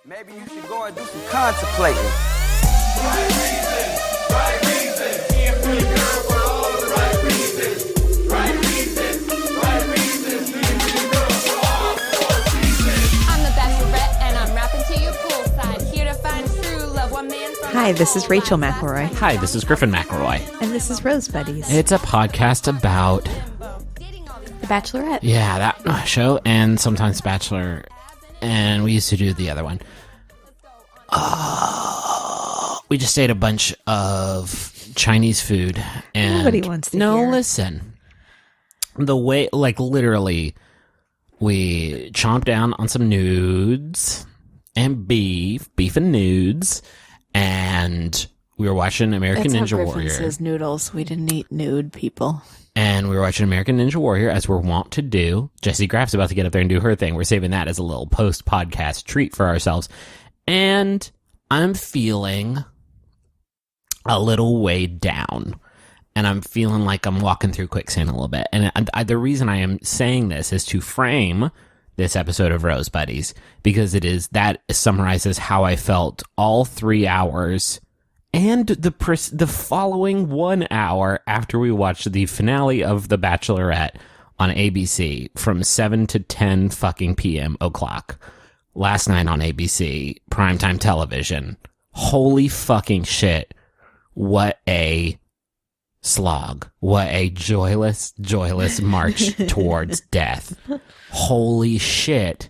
Maybe you should go and do some contemplating. Right reasons, right reasons. He a pretty girl for all the right reasons. Right reasons, right reasons. He a pretty girl for all the reasons. I'm the Bachelorette and I'm rapping to you poolside. Here to find true love, one man from Hi, this is Rachel McElroy. Hi, this is Griffin McElroy. And this is Rose Buddies. It's a podcast about, The Bachelorette. yeah, that show and sometimes Bachelor, and we used to do the other one. We just ate a bunch of Chinese food. And Nobody wants to hear. listen. The way, like, literally, we chomped down on some nudes and beef and nudes, and we were watching American That's Ninja how Griffin Warrior. says noodles. We didn't eat nude, people. And we were watching American Ninja Warrior, as we're wont to do. Jessie Graff's about to get up there and do her thing. We're saving that as a little post-podcast treat for ourselves. And I'm feeling a little weighed down. And I'm feeling like I'm walking through quicksand a little bit. And the reason I am saying this is to frame this episode of Rose Buddies, because that summarizes how I felt all 3 hours and the following 1 hour after we watched the finale of The Bachelorette on ABC from 7 to 10 fucking p.m. o'clock last night on ABC primetime television. Holy fucking shit. What a slog. What a joyless march towards death. Holy shit.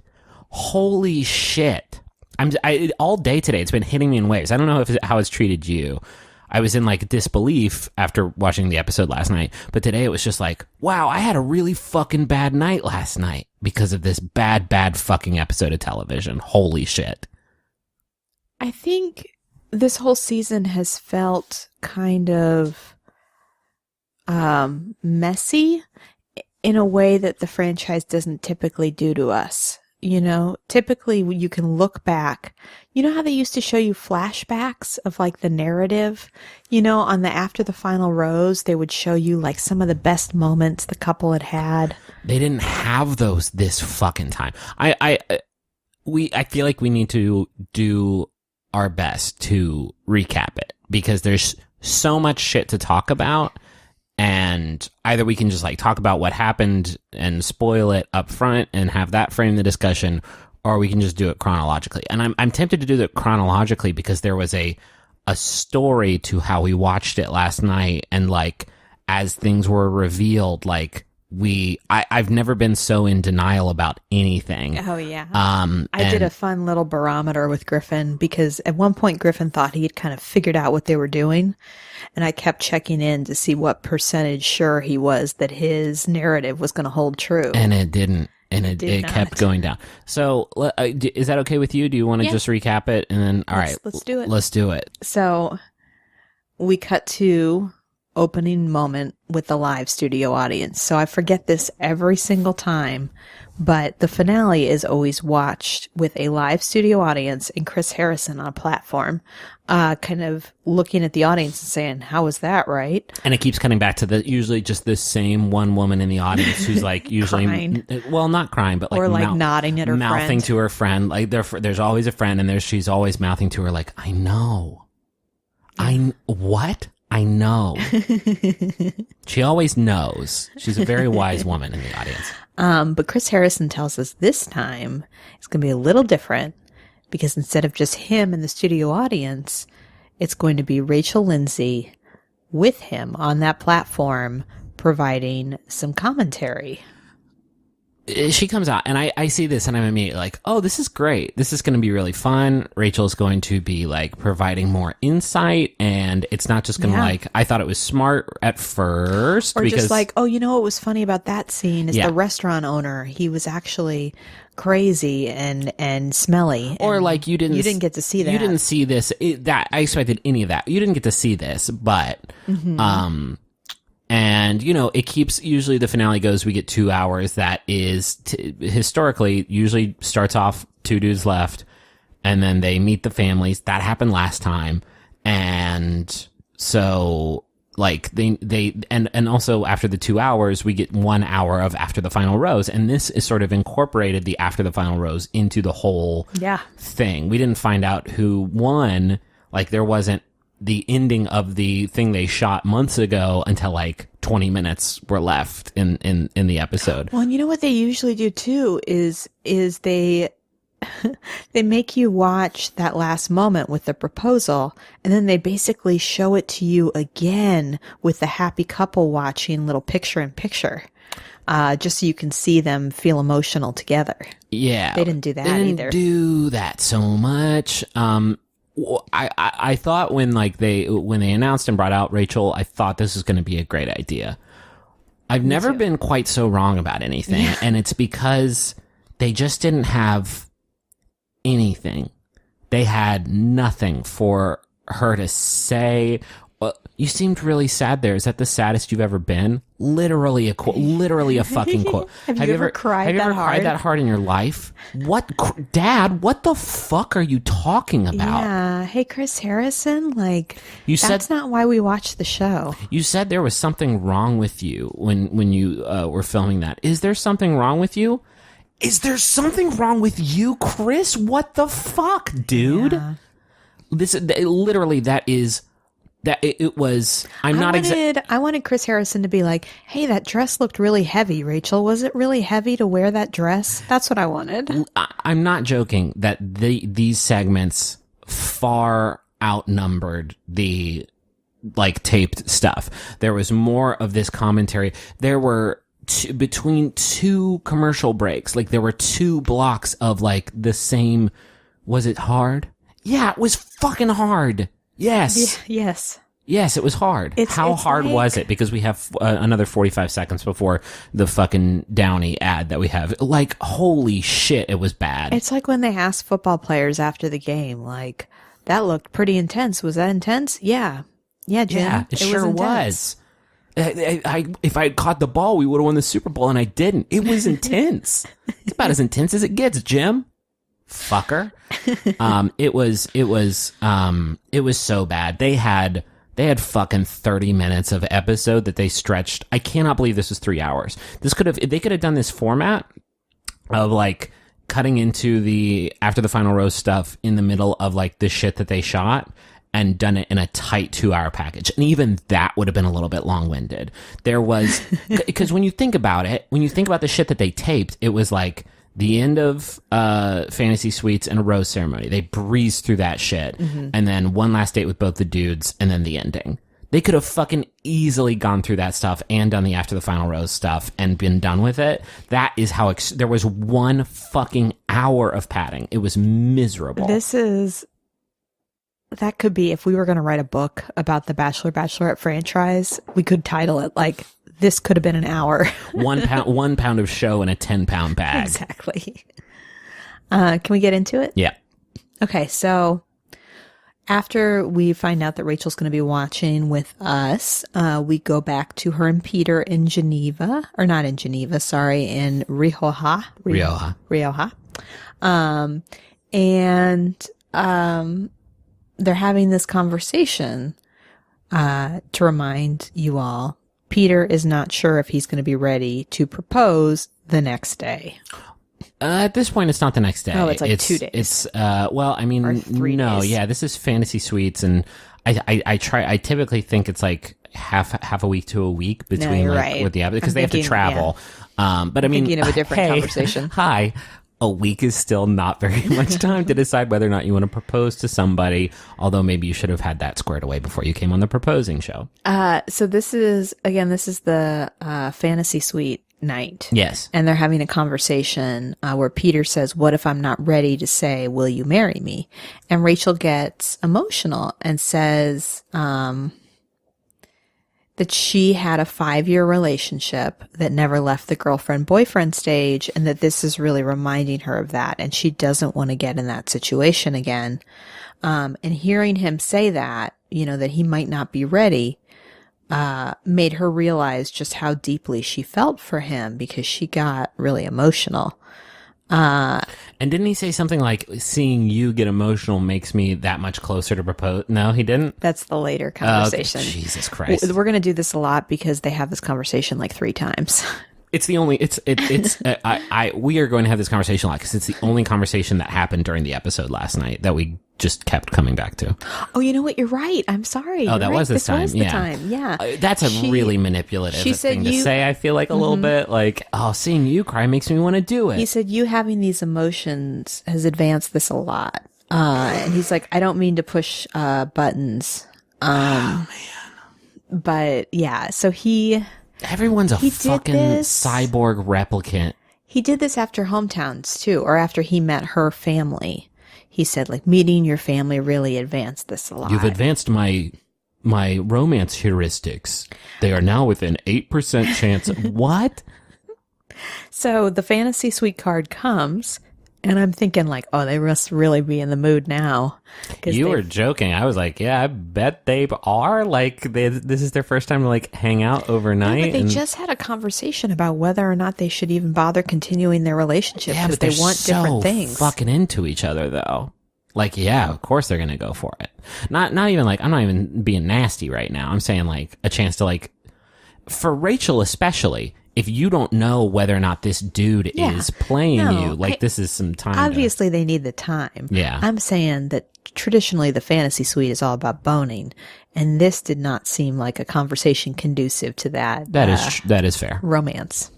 Holy shit. All day today, it's been hitting me in waves. I don't know how it's treated you. I was in like disbelief after watching the episode last night, but today it was just like, wow, I had a really fucking bad night last night because of this bad fucking episode of television. Holy shit. I think this whole season has felt kind of messy in a way that the franchise doesn't typically do to us. You know, typically you can look back. You know how they used to show you flashbacks of like the narrative? You know, on the after the final rose, they would show you like some of the best moments the couple had had. They didn't have those this fucking time. I feel like we need to do our best to recap it, because there's so much shit to talk about. And either we can just like talk about what happened and spoil it up front and have that frame the discussion, or we can just do it chronologically. And I'm tempted to do it chronologically because there was a story to how we watched it last night, and like as things were revealed, like I've never been so in denial about anything. Oh yeah. I did a fun little barometer with Griffin, because at one point Griffin thought he had kind of figured out what they were doing, and I kept checking in to see what percentage sure he was that his narrative was going to hold true. And it didn't. And it not. kept going down. So is that okay with you? Do you want to just recap it? And then, all right, let's do it. Let's do it. So we cut to opening moment with the live studio audience. So I forget this every single time, but the finale is always watched with a live studio audience and Chris Harrison on a platform, kind of looking at the audience and saying, how was that, right? And it keeps coming back to usually just the same one woman in the audience who's like usually, Crying. well, not crying, but like, or like nodding at her mouthing friend. to her friend. Like there's always a friend, and she's always mouthing to her like, I know. What? I know. She always knows. She's a very wise woman in the audience. But Chris Harrison tells us this time it's going to be a little different, because instead of just him and the studio audience, it's going to be Rachel Lindsay with him on that platform providing some commentary. She comes out, and I see this, and I'm immediately like, oh, this is great. This is going to be really fun. Rachel's going to be like providing more insight, and it's not just going to like, I thought it was smart at first. Or because, just like, oh, you know what was funny about that scene is the restaurant owner, he was actually crazy and smelly. Or and like you didn't get to see that. You didn't see this. I expected any of that. You didn't get to see this, but, and, you know, it keeps, usually the finale goes, we get 2 hours. That is, historically, usually starts off 2 dudes left, and then they meet the families. That happened last time. And so like and also after the 2 hours, we get 1 hour of after the final rose. And this is sort of incorporated the after the final rose into the whole thing. We didn't find out who won. Like there wasn't the ending of the thing they shot months ago until like 20 minutes were left in the episode. Well, and you know what they usually do too is they they make you watch that last moment with the proposal, and then they basically show it to you again with the happy couple watching little picture in picture, just so you can see them feel emotional together. Yeah. They didn't do that they didn't either. do that so much. I thought when they announced and brought out Rachel, I thought this was going to be a great idea. I've never been quite so wrong about anything, and it's because they just didn't have anything. They had nothing for her to say. You seemed really sad there. Is that the saddest you've ever been? Literally a quote. Literally a fucking quote. Have you ever cried that hard in your life? What, Dad? What the fuck are you talking about? Yeah. Hey, Chris Harrison. That's not why we watched the show. You said there was something wrong with you when you were filming that. Is there something wrong with you? Is there something wrong with you, Chris? What the fuck, dude? Yeah. I wanted Chris Harrison to be like, hey, that dress looked really heavy, Rachel. Was it really heavy to wear that dress? That's what I wanted. I'm not joking that these segments far outnumbered the taped stuff. There was more of this commentary. There were between two commercial breaks, there were 2 blocks of the same. Was it hard? Yeah, it was fucking hard. Yes. Yes. Yes, it was hard. How hard was it? Because we have another 45 seconds before the fucking Downey ad that we have. Holy shit, it was bad. It's like when they ask football players after the game, that looked pretty intense. Was that intense? Yeah. Yeah, Jim. Yeah, it sure was. If I had caught the ball, we would have won the Super Bowl, and I didn't. It was intense. It's about as intense as it gets, Jim. Fucker. It was so bad. They had fucking 30 minutes of episode that they stretched. I cannot believe this was 3 hours. They could have done this format of cutting into the after the final rose stuff in the middle of the shit that they shot, and done it in a tight 2-hour package. And even that would have been a little bit long-winded. There was, because when you think about the shit that they taped, it was the end of Fantasy Suites and a rose ceremony. They breezed through that shit. Mm-hmm. And then one last date with both the dudes, and then the ending. They could have fucking easily gone through that stuff and done the after the final rose stuff and been done with it. That is how there was 1 fucking hour of padding. It was miserable. That could be, if we were going to write a book about the Bachelor Bachelorette franchise, we could title it this could have been an hour. 1 pound of show in a 10-pound bag. Exactly. Can we get into it? Yeah. Okay, so after we find out that Rachel's going to be watching with us, we go back to her and Peter in Geneva, or not in Geneva, sorry, in Rioja. They're having this conversation, to remind you all, Peter is not sure if he's going to be ready to propose the next day. At this point, it's not the next day. Oh, it's 2 days. It's, or 3 days. Yeah, this is Fantasy Suites, and I typically think it's half a week to a week between right. with the because they have to travel. Yeah. But I mean, thinking of a different conversation. Hi. A week is still not very much time to decide whether or not you want to propose to somebody, although maybe you should have had that squared away before you came on the proposing show. So this is the Fantasy Suite night. Yes. And they're having a conversation where Peter says, what if I'm not ready to say, will you marry me? And Rachel gets emotional and says that she had a 5-year relationship that never left the girlfriend-boyfriend stage, and that this is really reminding her of that, and she doesn't want to get in that situation again. And hearing him say that, that he might not be ready, made her realize just how deeply she felt for him, because she got really emotional. And didn't he say something like, seeing you get emotional makes me that much closer to propose? No, he didn't? That's the later conversation. Jesus Christ. We're going to do this a lot because they have this conversation like 3 times. It's the only, we are going to have this conversation a lot because it's the only conversation that happened during the episode last night that we just kept coming back to. Oh, you know what? You're right. I'm sorry. Oh, that was this time. Was the time. Yeah. That's a really manipulative thing to say. I feel like a little bit like, oh, seeing you cry makes me want to do it. He said, you having these emotions has advanced this a lot. And he's like, I don't mean to push buttons. Oh, man. But yeah, so everyone's a fucking cyborg replicant. He did this after Hometowns too, or after he met her family. He said, like, meeting your family really advanced this a lot. You've advanced my romance heuristics. They are now within 8% chance of what? So the fantasy suite card comes, and I'm thinking like, oh, they must really be in the mood now. You were joking. I was like, yeah, I bet they are. Like, this is their first time to like hang out overnight. No, but they just had a conversation about whether or not they should even bother continuing their relationship because they want different things. Fucking into each other though. Like, yeah, of course they're gonna go for it. Not even like, I'm not even being nasty right now. I'm saying like a chance to like, for Rachel especially, if you don't know whether or not this dude is playing you, like this is some time. Obviously, they need the time. Yeah. I'm saying that traditionally the fantasy suite is all about boning, and this did not seem like a conversation conducive to that. That is fair. Romance.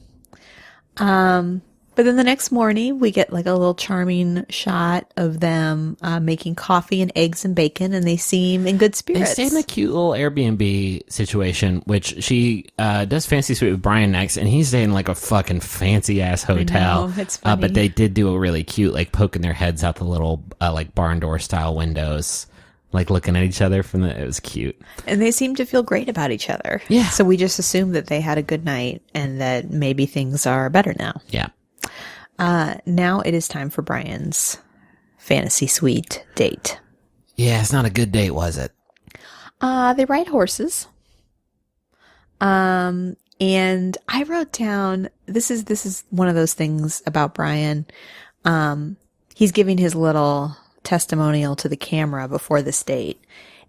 But then the next morning, we get like a little charming shot of them making coffee and eggs and bacon, and they seem in good spirits. They stay in a cute little Airbnb situation, which she does fancy suite with Brian next, and he's staying in like a fucking fancy ass hotel. I know, it's funny. But they did do a really cute, like poking their heads out the little like barn door style windows, like looking at each other from the. It was cute, and they seem to feel great about each other. Yeah. So we just assume that they had a good night and that maybe things are better now. Yeah. Now it is time for Brian's fantasy suite date. Yeah, it's not a good date, was it? They ride horses. And I wrote down, this is one of those things about Brian. He's giving his little testimonial to the camera before this date.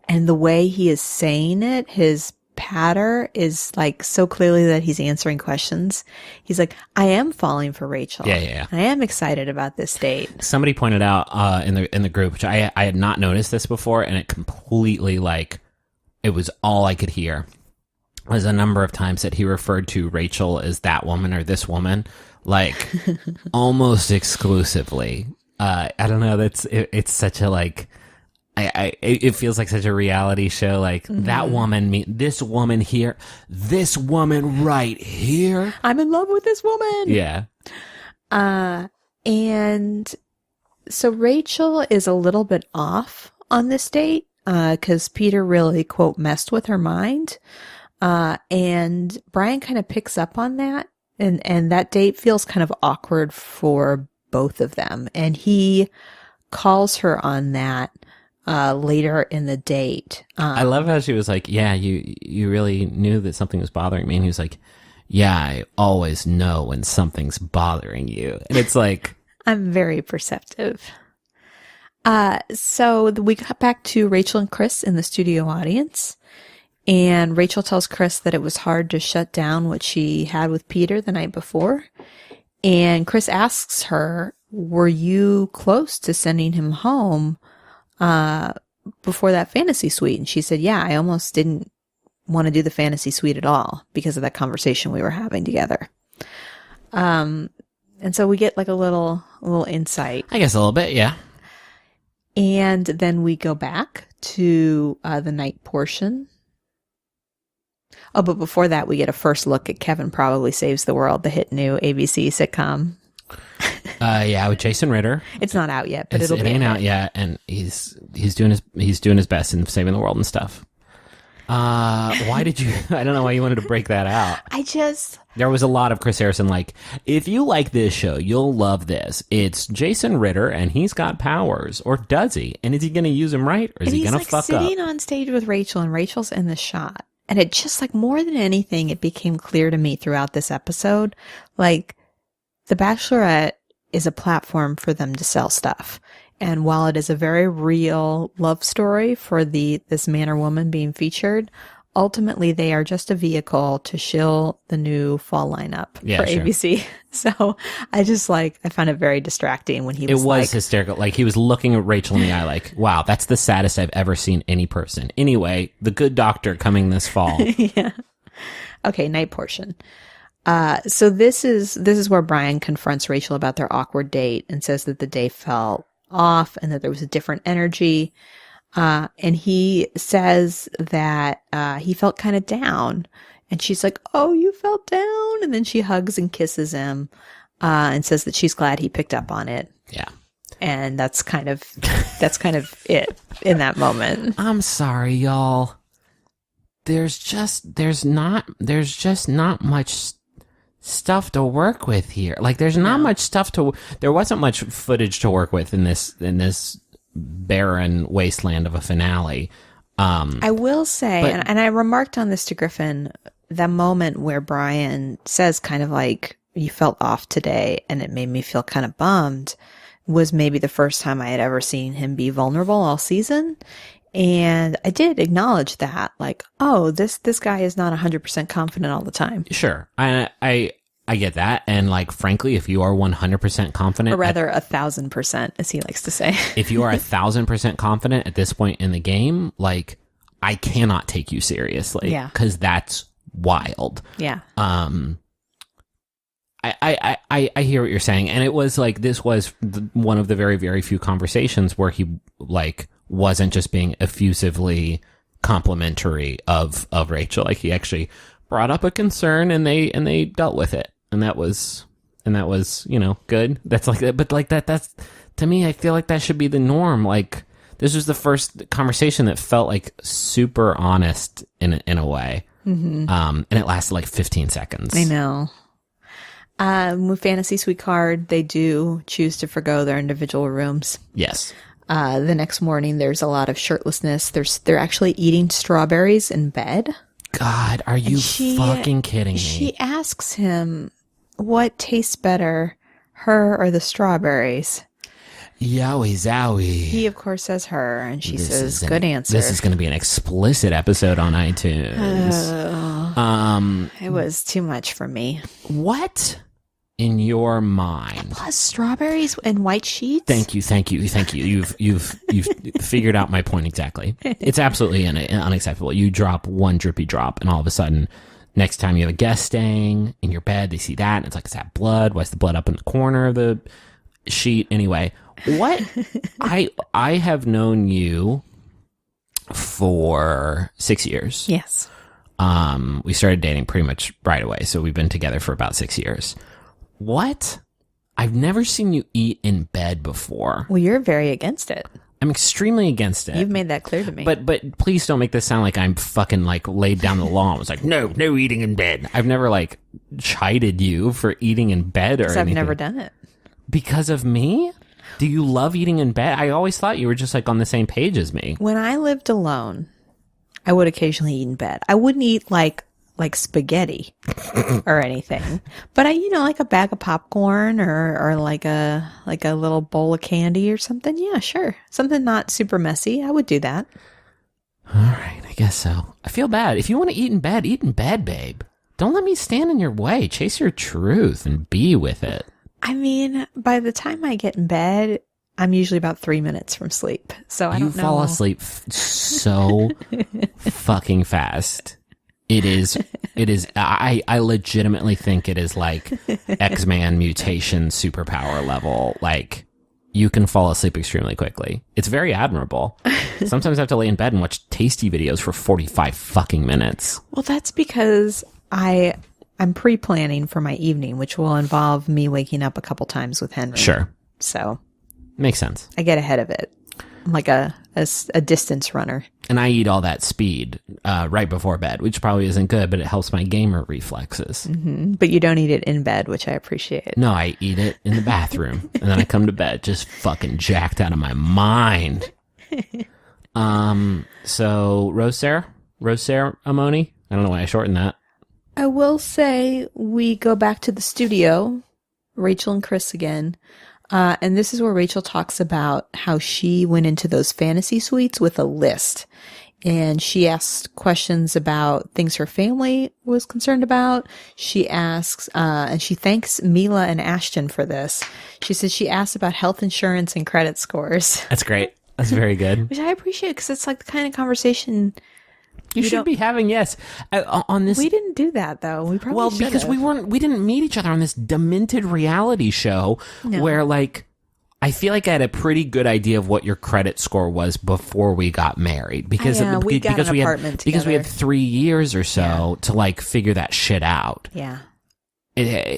And the way he is saying it, his patter is like so clearly that he's answering questions. He's like, I am falling for Rachel. Yeah. I am excited about this date. Somebody pointed out in the group, which I had not noticed this before, and it completely like it was all I could hear. Was a number of times that he referred to Rachel as that woman or this woman, like almost exclusively. I don't know. It's such a like. It feels like such a reality show, like that woman, this woman here, this woman right here. I'm in love with this woman. Yeah. And so Rachel is a little bit off on this date, cause Peter really, quote, messed with her mind. And Brian kind of picks up on that, and that date feels kind of awkward for both of them. And he calls her on that later in the date. I love how she was like, yeah, you really knew that something was bothering me. And he was like, yeah, I always know when something's bothering you. And it's like, I'm very perceptive. So we got back to Rachel and Chris in the studio audience, and Rachel tells Chris that it was hard to shut down what she had with Peter the night before. And Chris asks her, were you close to sending him home before that fantasy suite? And she said, yeah, I almost didn't want to do the fantasy suite at all because of that conversation we were having together. And so we get like a little insight. I guess a little bit. Yeah. And then we go back to the night portion. Oh, but before that, we get a first look at Kevin Probably Saves the World, the hit new ABC sitcom. Yeah, with Jason Ritter. It's not out yet, but it ain't out yet, and he's doing his best in saving the world and stuff. Why did you? I don't know why you wanted to break that out. There was a lot of Chris Harrison like, if you like this show, you'll love this. It's Jason Ritter, and he's got powers, or does he? And is he going to use them right, or is he going to fuck up? He's sitting on stage with Rachel, and Rachel's in the shot, and it just like more than anything, it became clear to me throughout this episode, like the Bachelorette is a platform for them to sell stuff. And while it is a very real love story for this man or woman being featured, ultimately they are just a vehicle to shill the new fall lineup for sure. ABC. So I found it very distracting when he was It was hysterical. Like, he was looking at Rachel in the eye like, wow, that's the saddest I've ever seen any person. Anyway, The Good Doctor coming this fall. yeah. Okay, night portion. So this is where Brian confronts Rachel about their awkward date and says that the day felt off and that there was a different energy. And he says that he felt kind of down. And she's like, "Oh, you felt down?" And then she hugs and kisses him and says that she's glad he picked up on it. Yeah. And that's kind of it in that moment. I'm sorry, y'all. There's just not much stuff to work with here. Like, there's not much stuff there wasn't much footage to work with in this barren wasteland of a finale. I will say, but- and I remarked on this to Griffin, the moment where Brian says kind of like, "You felt off today," and it made me feel kind of bummed, was maybe the first time I had ever seen him be vulnerable all season. And I did acknowledge that, like, oh, this guy is not 100% confident all the time. Sure. I get that. And, like, frankly, if you are 100% confident, Or rather, 1,000%, as he likes to say. if you are 1,000% confident at this point in the game, like, I cannot take you seriously. Yeah. Because that's wild. Yeah. I hear what you're saying. And it was like, this was one of the very, very few conversations where he, like, wasn't just being effusively complimentary of Rachel. Like, he actually brought up a concern and they dealt with it. And that was, good. That's like that. But like that's, to me, I feel like that should be the norm. Like, this was the first conversation that felt like super honest in a way. Mm-hmm. And it lasted like 15 seconds. I know. With Fantasy Suite Card, they do choose to forgo their individual rooms. Yes. The next morning, there's a lot of shirtlessness. They're actually eating strawberries in bed. God, are you fucking kidding me? She asks him, what tastes better, her or the strawberries? Yowie zowie. He, of course, says her, and she says, good answer. This is going to be an explicit episode on iTunes. It was too much for me. What in your mind? Plus strawberries and white sheets? Thank you. You've figured out my point exactly. It's absolutely unacceptable. You drop one drippy drop, and all of a sudden, next time you have a guest staying in your bed, they see that, and it's like, is that blood? Why is the blood up in the corner of the sheet? Anyway, what? I have known you for 6 years. Yes. We started dating pretty much right away, so we've been together for about 6 years. What? I've never seen you eat in bed before. Well, you're very against it. I'm extremely against it. You've made that clear to me. But please don't make this sound like I'm fucking like laid down the law. I was like, no eating in bed. I've never like chided you for eating in bed or anything. I've never done it. Because of me? Do you love eating in bed? I always thought you were just like on the same page as me. When I lived alone, I would occasionally eat in bed. I wouldn't eat like spaghetti or anything, but I, like a bag of popcorn or like a little bowl of candy or something. Yeah, sure. Something not super messy. I would do that. All right, I guess so. I feel bad. If you want to eat in bed, babe. Don't let me stand in your way. Chase your truth and be with it. I mean, by the time I get in bed, I'm usually about 3 minutes from sleep. So I don't know. You fall asleep so fucking fast. It is, I legitimately think it is like X-Man mutation superpower level. Like, you can fall asleep extremely quickly. It's very admirable. Sometimes I have to lay in bed and watch tasty videos for 45 fucking minutes. Well, that's because I'm pre-planning for my evening, which will involve me waking up a couple times with Henry. Sure. So. Makes sense. I get ahead of it. I'm like a distance runner. And I eat all that speed right before bed, which probably isn't good, but it helps my gamer reflexes. Mm-hmm. But you don't eat it in bed, which I appreciate. No, I eat it in the bathroom. And then I come to bed just fucking jacked out of my mind. So, rose ceremony? I don't know why I shortened that. I will say we go back to the studio Rachel and Chris again. And this is where Rachel talks about how she went into those fantasy suites with a list. And she asked questions about things her family was concerned about. She asks, and she thanks Mila and Ashton for this. She says she asked about health insurance and credit scores. That's great. That's very good. Which I appreciate because it's like the kind of conversation You should be having, yes. On this. We didn't do that though. We probably should because have. we didn't meet each other on this demented reality show where like, I feel like I had a pretty good idea of what your credit score was before we got married because we got because an we apartment had because we had together. 3 years or so to like figure that shit out. Yeah.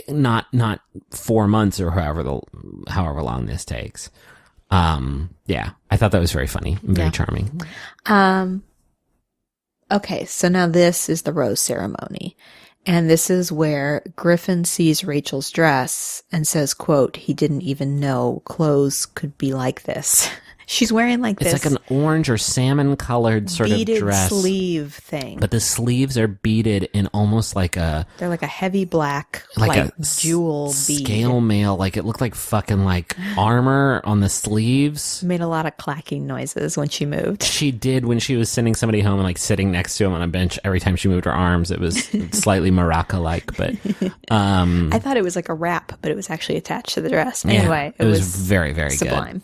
Not 4 months or however long this takes. Yeah, I thought that was very funny and very charming. Okay, so now this is the rose ceremony. And this is where Griffin sees Rachel's dress and says, quote, he didn't even know clothes could be like this. She's wearing like It's this like an orange or salmon colored sort of beaded dress. sleeve thing. But the sleeves are beaded in almost like a They're like a heavy black, like a jewel bead. scale mail. Like it looked like fucking like armor on the sleeves. Made a lot of clacking noises when she moved. She did when she was sending somebody home and like sitting next to him on a bench. Every time she moved her arms, it was slightly maraca like. But I thought it was like a wrap, but it was actually attached to the dress. Anyway, it was very, very sublime.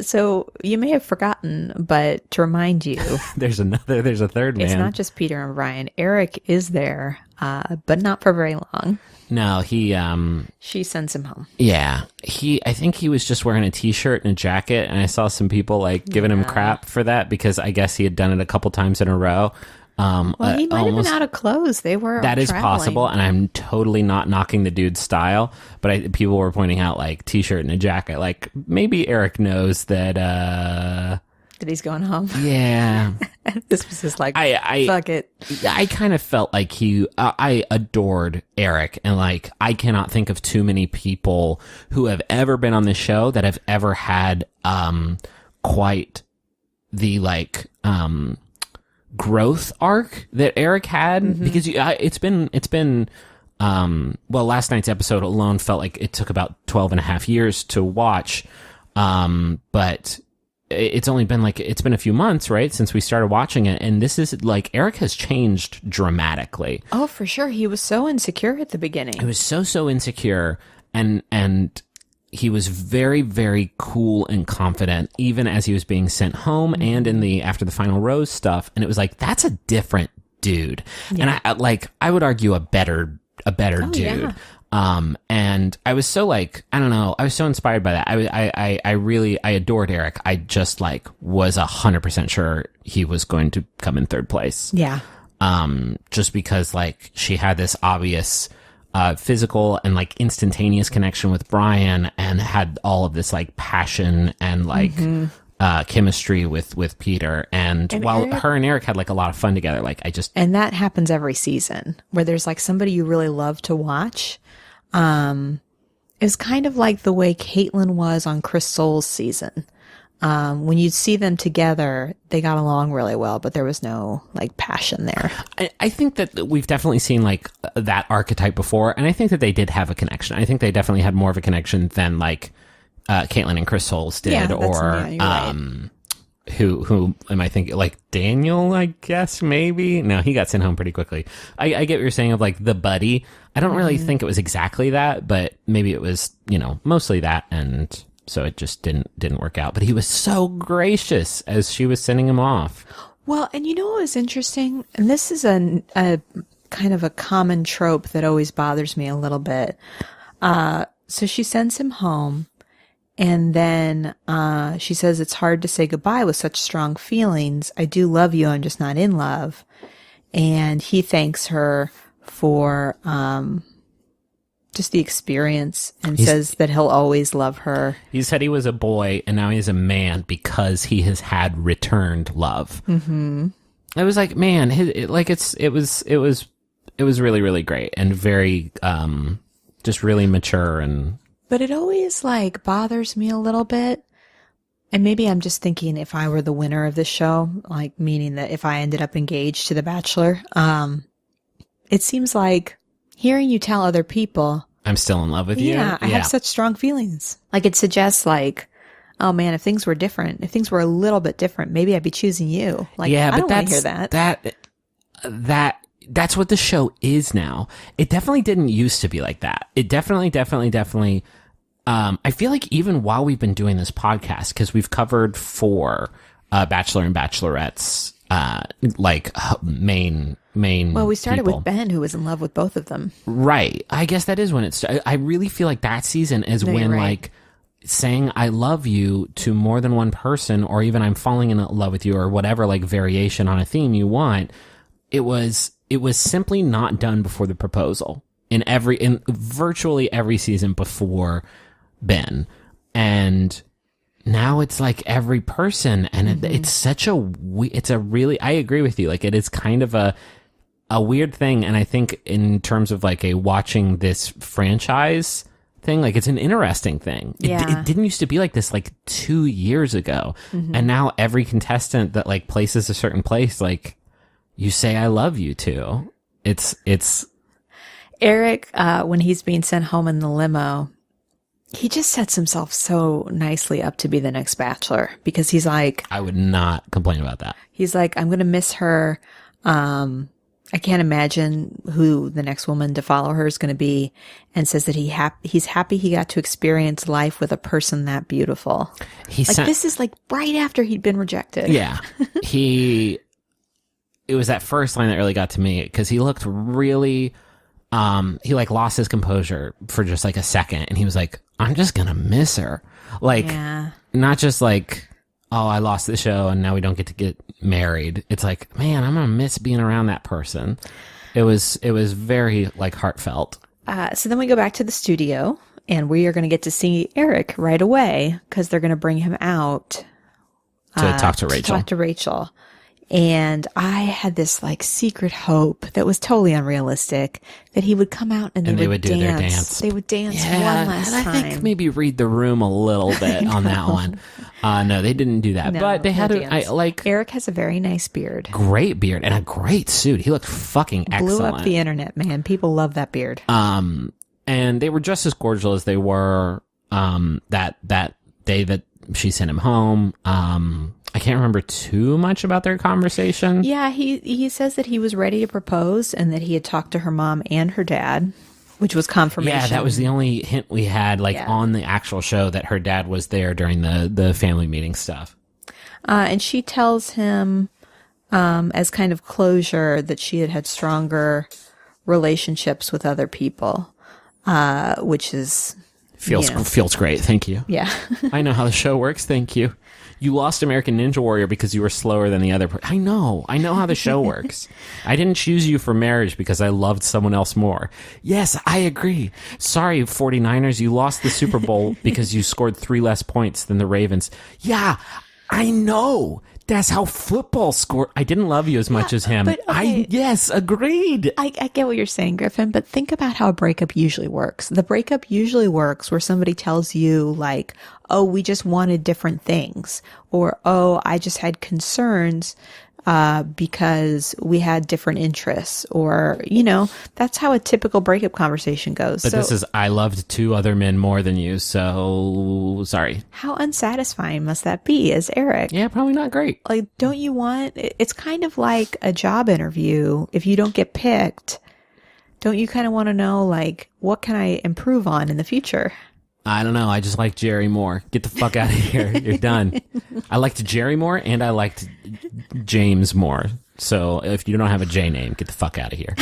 So you may have forgotten, but to remind you, good. There's a third man. it's not just Peter and Brian. Eric is there, but not for very long. No, She sends him home. yeah, I think he was just wearing a t-shirt and a jacket, and I saw some people like giving him crap for that because I guess he had done it a couple times in a row. Well, he might have been out of clothes. They were That is traveling. possible, and I'm totally not knocking the dude's style, but people were pointing out like t-shirt and a jacket. Like maybe Eric knows that. That he's going home. Yeah, This was just like, I fuck it. I kind of felt like I adored Eric, and like I cannot think of too many people who have ever been on this show that have ever had quite the like growth arc that Eric had because it's been well, last night's episode alone felt like it took about 12 and a half years to watch, but it's only been it's been a few months, right, since we started watching it, and this is like Eric has changed dramatically. Oh, for sure. He was so insecure at the beginning. He was so insecure, and he was very, very cool and confident, even as he was being sent home and after the final rose stuff. And it was like, that's a different dude. Yeah. And I would argue a better dude. Yeah. And I was so I don't know, I was so inspired by that. I really adored Eric. I just was 100% sure he was going to come in third place. Yeah. Just because she had this obvious physical and instantaneous connection with Brian and had all of this passion and chemistry with Peter. And while Eric, her and Eric had a lot of fun together, and that happens every season where there's somebody you really love to watch. It's kind of like the way Caitlyn was on Chris Soule's season. When you see them together, they got along really well, but there was no passion there. I think that we've definitely seen that archetype before, and I think that they did have a connection. I think they definitely had more of a connection than Caitlyn and Chris Soules did, Yeah, or you're right. who am I thinking? Daniel, I guess maybe. No, he got sent home pretty quickly. I get what you're saying of the buddy. I don't really think it was exactly that, but maybe it was mostly that, and so it just didn't work out. But he was so gracious as she was sending him off. Well, and what was interesting, and this is a kind of a common trope that always bothers me a little bit. So she sends him home, and then she says it's hard to say goodbye with such strong feelings. I do love you, I'm just not in love. And he thanks her for just the experience and says that he'll always love her. He said he was a boy and now he's a man because he has had returned love. Mm-hmm. I was like, man, it was really, really great and very just really mature. And but it always bothers me a little bit. And maybe I'm just thinking if I were the winner of this show, meaning that if I ended up engaged to the Bachelor, it seems like hearing you tell other people, I'm still in love with you. Yeah, I have such strong feelings. Like it suggests like, oh man, if things were different, if things were a little bit different, maybe I'd be choosing you. Like, yeah, I but don't want to hear that. That's what the show is now. It definitely didn't used to be like that. It definitely. I feel like even while we've been doing this podcast, because we've covered 4 Bachelor and Bachelorettes, main. Well, we started people. with Ben, who was in love with both of them. Right. I guess that is when it started. I really feel like that season is when you're right. like saying I love you to more than one person, or even I'm falling in love with you, or whatever like variation on a theme you want. It was simply not done before the proposal in virtually every season before Ben. And now it's like every person, and it's such it's a really, I agree with you. Like it is kind of a weird thing. And I think in terms of like a watching this franchise thing, like it's an interesting thing. It didn't used to be like this like 2 years ago. And now every contestant that like places a certain place, like you say, I love you to. It's Eric, when he's being sent home in the limo, he just sets himself so nicely up to be the next Bachelor, because he's like, I would not complain about that. He's like, I'm going to miss her. I can't imagine who the next woman to follow her is going to be, and says that he's happy he got to experience life with a person that beautiful. This is like right after he'd been rejected. Yeah. It was that first line that really got to me, because he looked really, he like lost his composure for just like a second, and he was like, I'm just going to miss her. Like, not just like, oh, I lost the show and now we don't get to get married. It's like, man, I'm going to miss being around that person. It was very like heartfelt. So then we go back to the studio, and we are going to get to see Eric right away, because they're going to bring him out to talk to Rachel. And I had this like secret hope that was totally unrealistic, that he would come out and they would do their dance. They would dance one last time. I think maybe read the room a little bit on that one. No, they didn't do that. No, but they had Eric has a very nice beard. Great beard and a great suit. He looked fucking excellent. Blew up the internet, man. People love that beard. And they were just as gorgeous as they were that day that she sent him home. I can't remember too much about their conversation. Yeah, he says that he was ready to propose, and that he had talked to her mom and her dad, which was confirmation. Yeah, that was the only hint we had on the actual show, that her dad was there during the family meeting stuff. And she tells him as kind of closure that she had stronger relationships with other people, which is... Feels great. Thank you. Yeah. I know how the show works. Thank you. You lost American Ninja Warrior because you were slower than the other person. I know how the show works. I didn't choose you for marriage because I loved someone else more. Yes, I agree. Sorry, 49ers, you lost the Super Bowl because you scored 3 less points than the Ravens. Yeah, I know. That's how football scored. I didn't love you as much as him. But, okay. Yes, agreed. I get what you're saying, Griffin, but think about how a breakup usually works. The breakup usually works where somebody tells you like, oh, we just wanted different things, or, oh, I just had concerns because we had different interests, or, that's how a typical breakup conversation goes. But this is, I loved 2 other men more than you, so sorry. How unsatisfying must that be as Eric? Yeah, probably not great. Like, don't you want, it's kind of like a job interview. If you don't get picked, don't you kind of want to know, like, what can I improve on in the future? I don't know. I just like Jerry more. Get the fuck out of here. You're done. I liked Jerry more, and I liked James more. So if you don't have a J name, get the fuck out of here.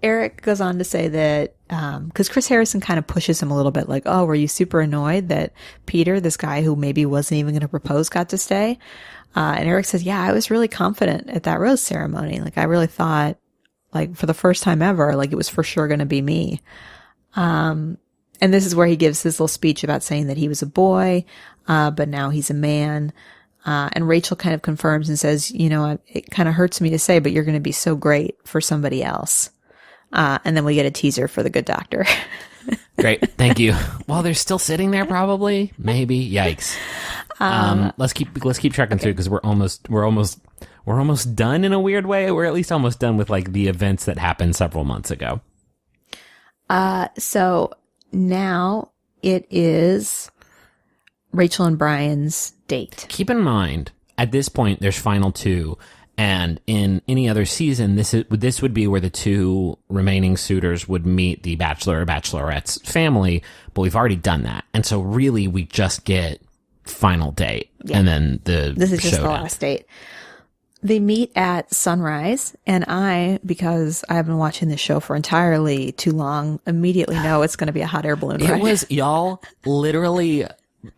Eric goes on to say that, because Chris Harrison kind of pushes him a little bit, like, oh, were you super annoyed that Peter, this guy who maybe wasn't even going to propose, got to stay? And Eric says, yeah, I was really confident at that rose ceremony. Like, I really thought, like, for the first time ever, like, it was for sure going to be me. And this is where he gives his little speech about saying that he was a boy, but now he's a man. And Rachel kind of confirms and says, it kind of hurts me to say, but you're going to be so great for somebody else. And then we get a teaser for the Good Doctor. Great. Thank you. While they're still sitting there, probably, maybe. Yikes. Let's keep checking through, because we're almost done in a weird way. We're at least almost done with like the events that happened several months ago. So now it is Rachel and Brian's date. Keep in mind, at this point, there's final two, and in any other season, this would be where the two remaining suitors would meet the Bachelor or Bachelorette's family, but we've already done that, and so really we just get final date, and then This is just the showdown. last date. They meet at sunrise, and because I've been watching this show for entirely too long, immediately know it's going to be a hot air balloon ride. It was, y'all, literally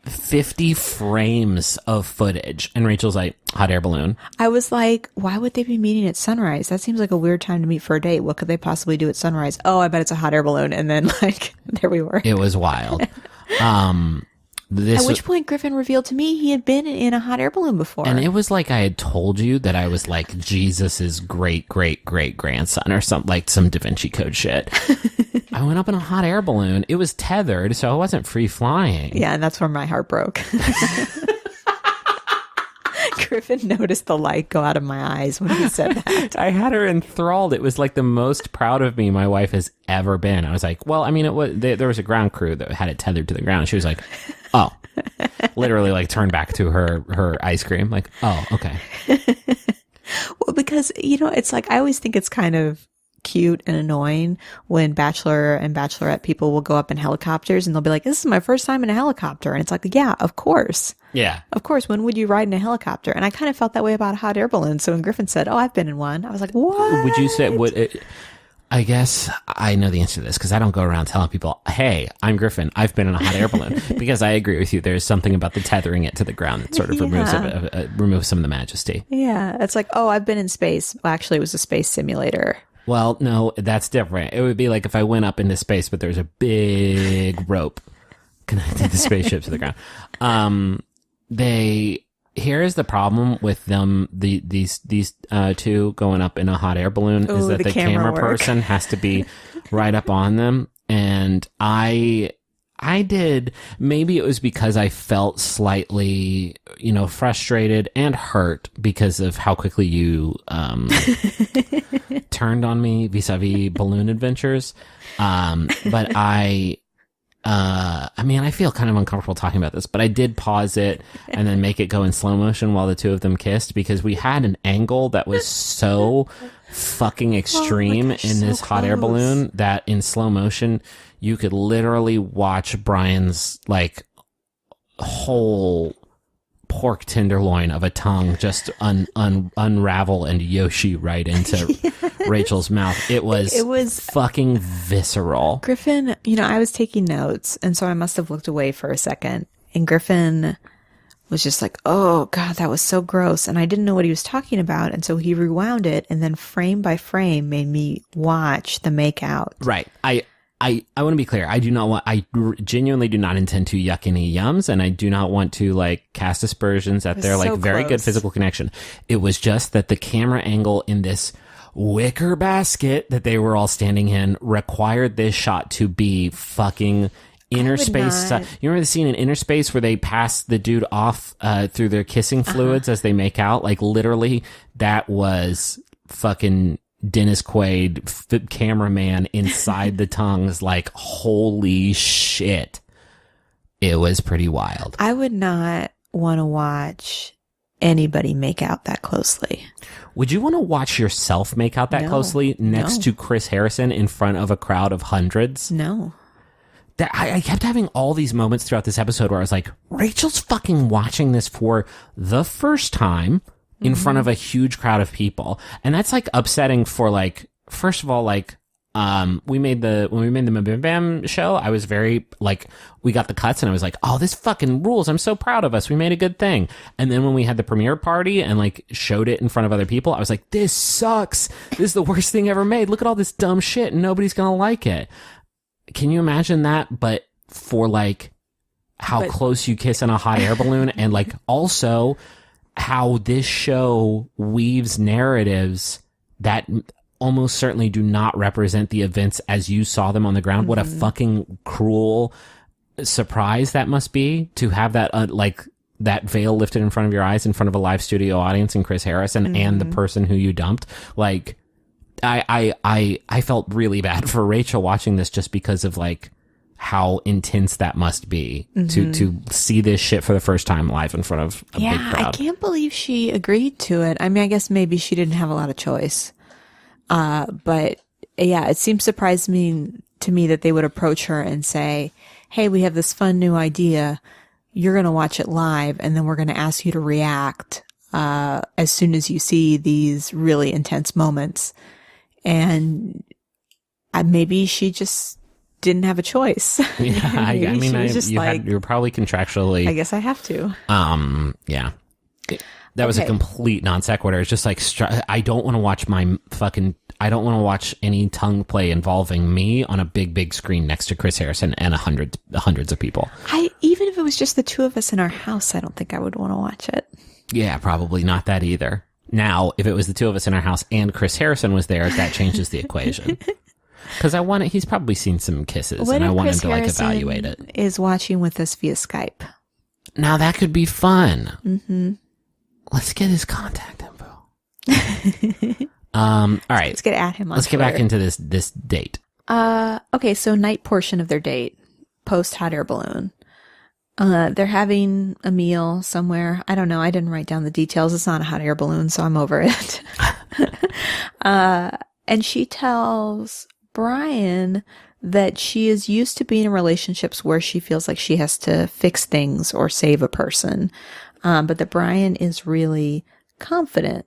50 frames of footage, and Rachel's like, hot air balloon. I was like, why would they be meeting at sunrise? That seems like a weird time to meet for a date. What could they possibly do at sunrise? Oh, I bet it's a hot air balloon. And then there we were. It was wild. At which point Griffin revealed to me he had been in a hot air balloon before. And it was like I had told you that I was like Jesus's great grandson or something, like some Da Vinci Code shit. I went up in a hot air balloon. It was tethered, so I wasn't free flying. Yeah, and that's where my heart broke. Griffin noticed the light go out of my eyes when he said that. I had her enthralled. It was like the most proud of me my wife has ever been. I was like, well, I mean, there was a ground crew that had it tethered to the ground. She was like, oh, literally like turned back to her ice cream. Like, oh, okay. Well, because, it's like, I always think it's kind of cute and annoying when Bachelor and Bachelorette people will go up in helicopters and they'll be like, this is my first time in a helicopter. And it's like, yeah, of course. Yeah. Of course. When would you ride in a helicopter? And I kind of felt that way about a hot air balloon. So when Griffin said, oh, I've been in one, I was like, what? Would you say, I guess I know the answer to this because I don't go around telling people, hey, I'm Griffin, I've been in a hot air balloon. Because I agree with you. There's something about the tethering it to the ground that sort of removes some of the majesty. Yeah. It's like, oh, I've been in space. Well, actually, it was a space simulator. Well, no, that's different. It would be like if I went up into space, but there's a big rope connecting the spaceship to the ground. Here's the problem with them. These two going up in a hot air balloon is that the camera person has to be right up on them. And I did, maybe it was because I felt slightly, frustrated and hurt because of how quickly you, turned on me vis-a-vis balloon adventures. But I feel kind of uncomfortable talking about this, but I did pause it and then make it go in slow motion while the two of them kissed because we had an angle that was so fucking extreme in this hot air balloon that in slow motion, you could literally watch Brian's like whole pork tenderloin of a tongue just unravel and Yoshi right into Rachel's mouth. It was fucking visceral. Griffin, I was taking notes, and so I must have looked away for a second. And Griffin was just like, oh, God, that was so gross. And I didn't know what he was talking about. And so he rewound it, and then frame by frame made me watch the makeout. Right. I want to be clear. I genuinely do not intend to yuck any yums, and I do not want to like cast aspersions at their like so very good close. physical connection. It was just that the camera angle in this wicker basket that they were all standing in required this shot to be fucking inner space. not. You remember the scene in Inner Space where they pass the dude off through their kissing fluids as they make out? Like literally that was fucking Dennis Quaid, cameraman inside the tongues, like, holy shit. It was pretty wild. I would not want to watch anybody make out that closely. Would you want to watch yourself make out that closely next to Chris Harrison in front of a crowd of hundreds? No. I kept having all these moments throughout this episode where I was like, Rachel's fucking watching this for the first time in front of a huge crowd of people. And that's like upsetting for like, first of all, like, when we made the Bam Bam show, I was very like, we got the cuts and I was like, oh, this fucking rules. I'm so proud of us. We made a good thing. And then when we had the premiere party and like showed it in front of other people, I was like, this sucks. This is the worst thing ever made. Look at all this dumb shit and nobody's going to like it. Can you imagine that? But for like how close you kiss in a hot air balloon and like also how this show weaves narratives that almost certainly do not represent the events as you saw them on the ground. What a fucking cruel surprise that must be to have that like that veil lifted in front of your eyes in front of a live studio audience and Chris Harrison and the person who you dumped. Like, I felt really bad for Rachel watching this just because of like how intense that must be to see this shit for the first time live in front of a big I crowd. can't believe she agreed to it. I mean, I guess maybe she didn't have a lot of choice. But yeah, it seems surprising to me that they would approach her and say, hey, we have this fun new idea. You're going to watch it live, and then we're going to ask you to react as soon as you see these really intense moments. And maybe she just didn't have a choice. Yeah, I Maybe mean, she was just like, you're probably contractually. I guess I have to. Yeah. That was a Okay. complete non sequitur. It's just like, I don't want to watch I don't want to watch any tongue play involving me on a big screen next to Chris Harrison and hundreds of people. Even if it was just the two of us in our house, I don't think I would want to watch it. Yeah, probably not that either. Now, if it was the two of us in our house and Chris Harrison was there, that changes the equation. Because he's probably seen some kisses, What and if I want Chris him to Harrison evaluate it. is watching with us via Skype? Now that could be fun. Mm-hmm. Let's get his contact info. All right. Let's get at him on Let's get back Twitter. into this date. Okay, so night portion of their date, post hot air balloon. They're having a meal somewhere. I don't know. I didn't write down the details. It's not a hot air balloon, so I'm over it. And she tells Brian that she is used to being in relationships where she feels like she has to fix things or save a person. But that Brian is really confident.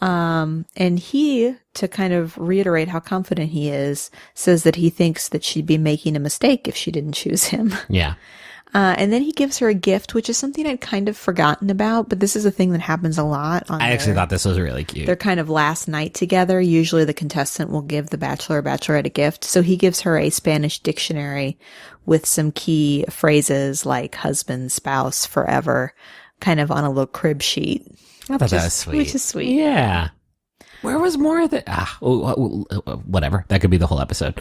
And he, to kind of reiterate how confident he is, says that he thinks that she'd be making a mistake if she didn't choose him. Yeah. And then he gives her a gift, which is something I'd kind of forgotten about, but this is a thing that happens a lot. I actually thought this was really cute. Their kind of last night together. Usually the contestant will give the bachelor or bachelorette a gift. So he gives her a Spanish dictionary with some key phrases like husband, spouse, forever, kind of on a little crib sheet. I thought that was sweet. Which is sweet. Yeah. Where was more of the... whatever. That could be the whole episode.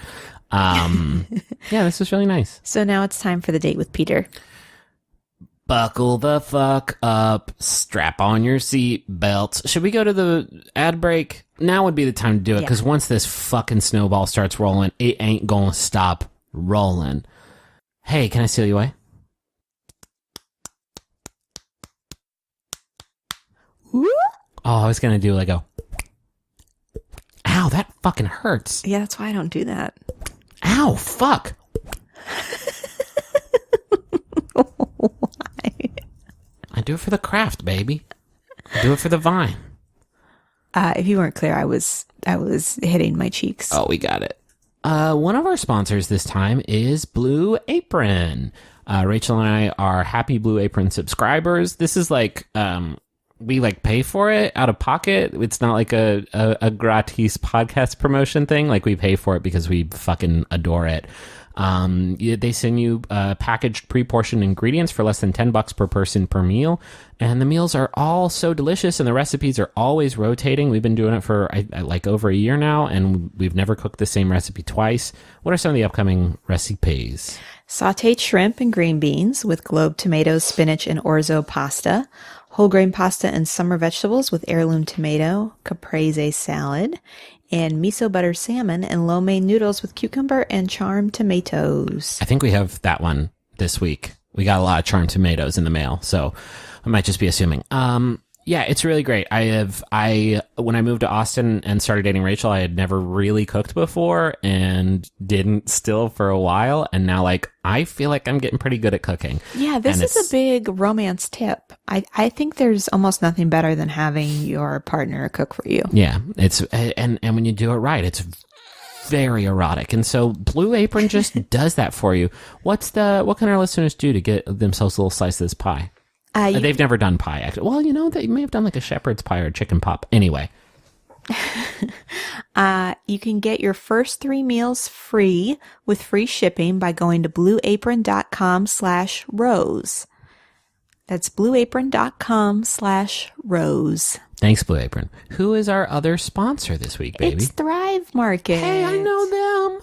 Yeah, this was really nice. So now it's time for the date with Peter. Buckle the fuck up. Strap on your seat belts. Should we go to the ad break? Now would be the time to do it, because once this fucking snowball starts rolling, it ain't gonna stop rolling. Hey, can I steal you away? Oh, I was gonna do like a... Ow, that fucking hurts. Yeah, that's why I don't do that. Ow, fuck. Why? I do it for the craft, baby. I do it for the vine. If you weren't clear, I was hitting my cheeks. Oh, we got it. One of our sponsors this time is Blue Apron. Rachel and I are happy Blue Apron subscribers. This is like, we like pay for it out of pocket. It's not like a gratis podcast promotion thing. Like we pay for it because we fucking adore it. They send you packaged pre-portioned ingredients for less than $10 per person per meal, and the meals are all so delicious, and the recipes are always rotating. We've been doing it for like over a year now, and we've never cooked the same recipe twice. What are some of the upcoming recipes? Sauteed shrimp and green beans with globe tomatoes, spinach, and orzo pasta. Whole grain pasta and summer vegetables with heirloom tomato, caprese salad, and miso butter salmon and lo mein noodles with cucumber and charmed tomatoes. I think we have that one this week. We got a lot of charmed tomatoes in the mail, so I might just be assuming. Yeah, it's really great. When I moved to Austin and started dating Rachel, I had never really cooked before and didn't still for a while. And now, like, I feel like I'm getting pretty good at cooking. Yeah, this is a big romance tip. I think there's almost nothing better than having your partner cook for you. Yeah, it's and when you do it right, it's very erotic. And so Blue Apron just does that for you. What can our listeners do to get themselves a little slice of this pie? They've never done pie, actually. Well, you know, they may have done like a shepherd's pie or a chicken pop. Anyway. You can get your first 3 meals free with free shipping by going to blueapron.com/rose. That's blueapron.com/rose. Thanks, Blue Apron. Who is our other sponsor this week, baby? It's Thrive Market. Hey, I know them.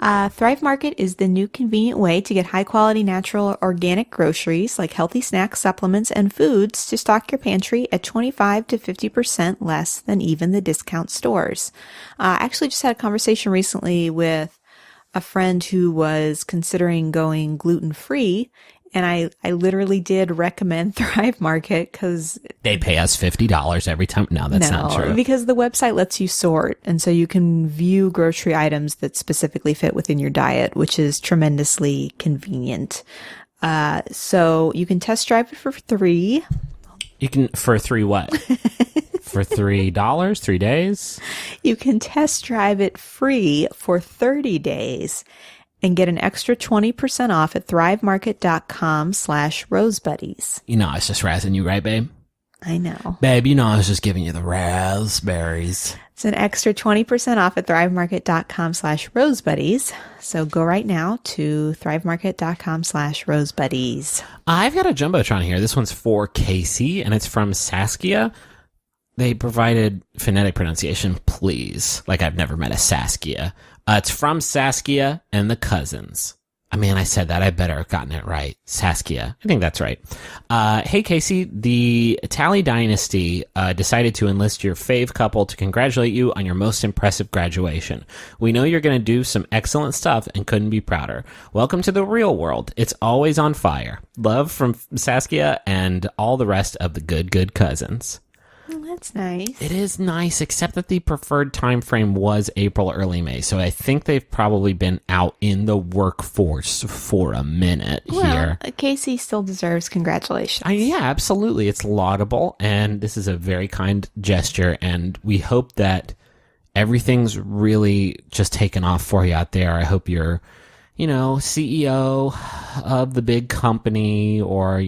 Thrive Market is the new convenient way to get high-quality, natural, or organic groceries like healthy snacks, supplements, and foods to stock your pantry at 25 to 50% less than even the discount stores. I actually just had a conversation recently with a friend who was considering going gluten-free, and I literally did recommend Thrive Market because They pay us $50 every time. No, that's not true. because the website lets you sort, and so you can view grocery items that specifically fit within your diet, which is tremendously convenient. So you can test drive it for free. You can, for three what? For $3, 3 days? You can test drive it free for 30 days and get an extra 20% off at thrivemarket.com/rosebuddies. You know, I was just razzing you, right, babe? I know. Babe, you know I was just giving you the raspberries. It's an extra 20% off at thrivemarket.com/rosebuddies. So go right now to thrivemarket.com/rosebuddies. I've got a Jumbotron here. This one's for Casey, and it's from Saskia. They provided phonetic pronunciation, please. Like I've never met a Saskia. It's from Saskia and the Cousins. I mean, I said that. I better have gotten it right. Saskia. I think that's right. Hey, Casey, the Tally Dynasty decided to enlist your fave couple to congratulate you on your most impressive graduation. We know you're going to do some excellent stuff and couldn't be prouder. Welcome to the real world. It's always on fire. Love from Saskia and all the rest of the good cousins. Oh, that's nice. It is nice, except that the preferred time frame was April, early May. So I think they've probably been out in the workforce for a minute here. Casey still deserves congratulations. Yeah, absolutely. It's laudable, and this is a very kind gesture, and we hope that everything's really just taken off for you out there. I hope you're, CEO of the big company or,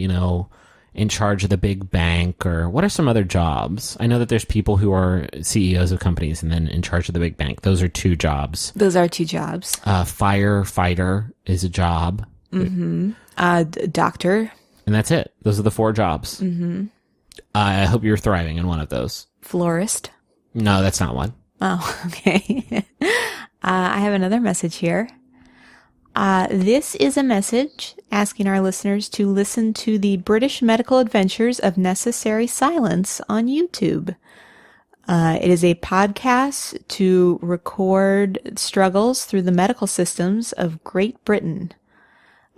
in charge of the big bank, or what are some other jobs? I know that there's people who are CEOs of companies and then in charge of the big bank. Those are 2 jobs. Those are 2 jobs. Firefighter is a job. Mm-hmm. Doctor. And that's it. Those are the 4 jobs. Mm-hmm. I hope you're thriving in one of those. Florist. No, that's not one. Oh, okay. I have another message here. This is a message asking our listeners to listen to the British Medical Adventures of Necessary Silence on YouTube. It is a podcast to record struggles through the medical systems of Great Britain.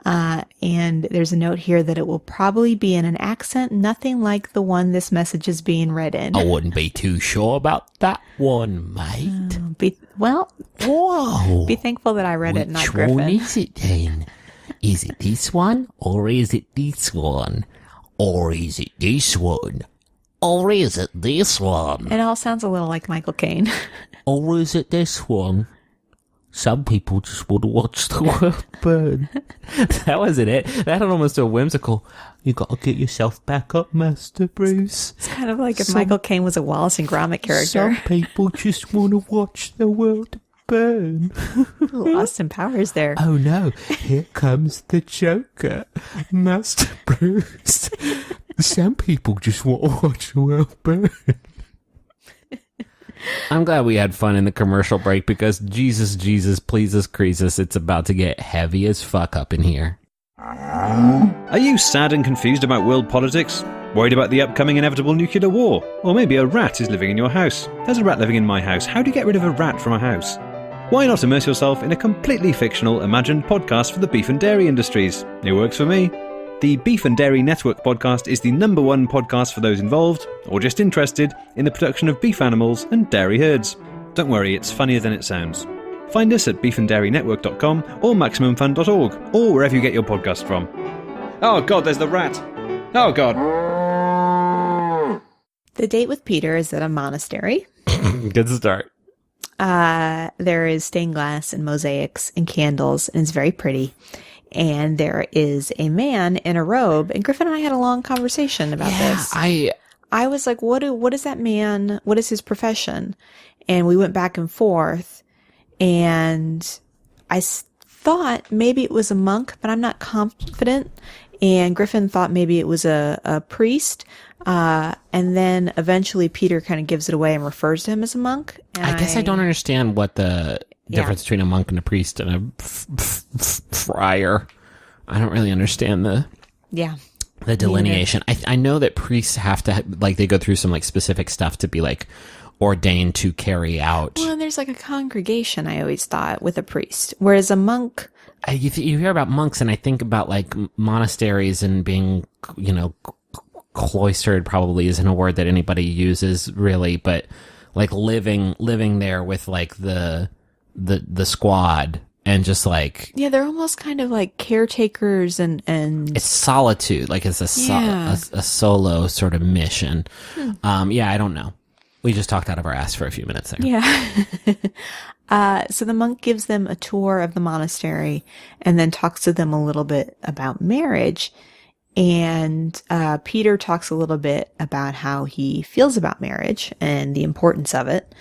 And there's a note here that it will probably be in an accent nothing like the one this message is being read in. I wouldn't be too sure about that one, mate. Whoa. Be thankful that I read it, not Griffin. Which one is it then? Is it this one? Or is it this one? Or is it this one? Or is it this one? It all sounds a little like Michael Caine. Or is it this one? Some people just want to watch the world burn. That wasn't it. That had almost a whimsical, you got to get yourself back up, Master Bruce. It's kind of like if Michael Caine was a Wallace and Gromit character. Some people just want to watch the world burn. Austin Powers there. Oh no, here comes the Joker, Master Bruce. Some people just want to watch the world burn. I'm glad we had fun in the commercial break because Jesus, pleases, creases, it's about to get heavy as fuck up in here. Are you sad and confused about world politics? Worried about the upcoming inevitable nuclear war? Or maybe a rat is living in your house. There's a rat living in my house. How do you get rid of a rat from a house? Why not immerse yourself in a completely fictional, imagined podcast for the beef and dairy industries? It works for me. The Beef and Dairy Network podcast is the #1 podcast for those involved, or just interested, in the production of beef animals and dairy herds. Don't worry, it's funnier than it sounds. Find us at beefanddairynetwork.com or maximumfun.org, or wherever you get your podcast from. Oh god, there's the rat! Oh god! The date with Peter is at a monastery. Good start. There is stained glass and mosaics and candles, and it's very pretty. And there is a man in a robe, and Griffin and I had a long conversation about this. I was like, what is that man? What is his profession? And we went back and forth, and I thought maybe it was a monk, but I'm not confident. And Griffin thought maybe it was a priest. And then eventually Peter kind of gives it away and refers to him as a monk. And I guess I don't understand what difference between a monk and a priest and a friar. I don't really understand the delineation. I know that priests have to they go through some specific stuff to be ordained to carry out. Well, and there's a congregation, I always thought, with a priest, whereas a monk. You hear about monks, and I think about monasteries and being, cloistered probably isn't a word that anybody uses really, but living there with the squad and just they're almost kind of caretakers and it's solitude, it's a solo sort of mission. I don't know. We just talked out of our ass for a few minutes there. Yeah. So the monk gives them a tour of the monastery and then talks to them a little bit about marriage. And Peter talks a little bit about how he feels about marriage and the importance of it.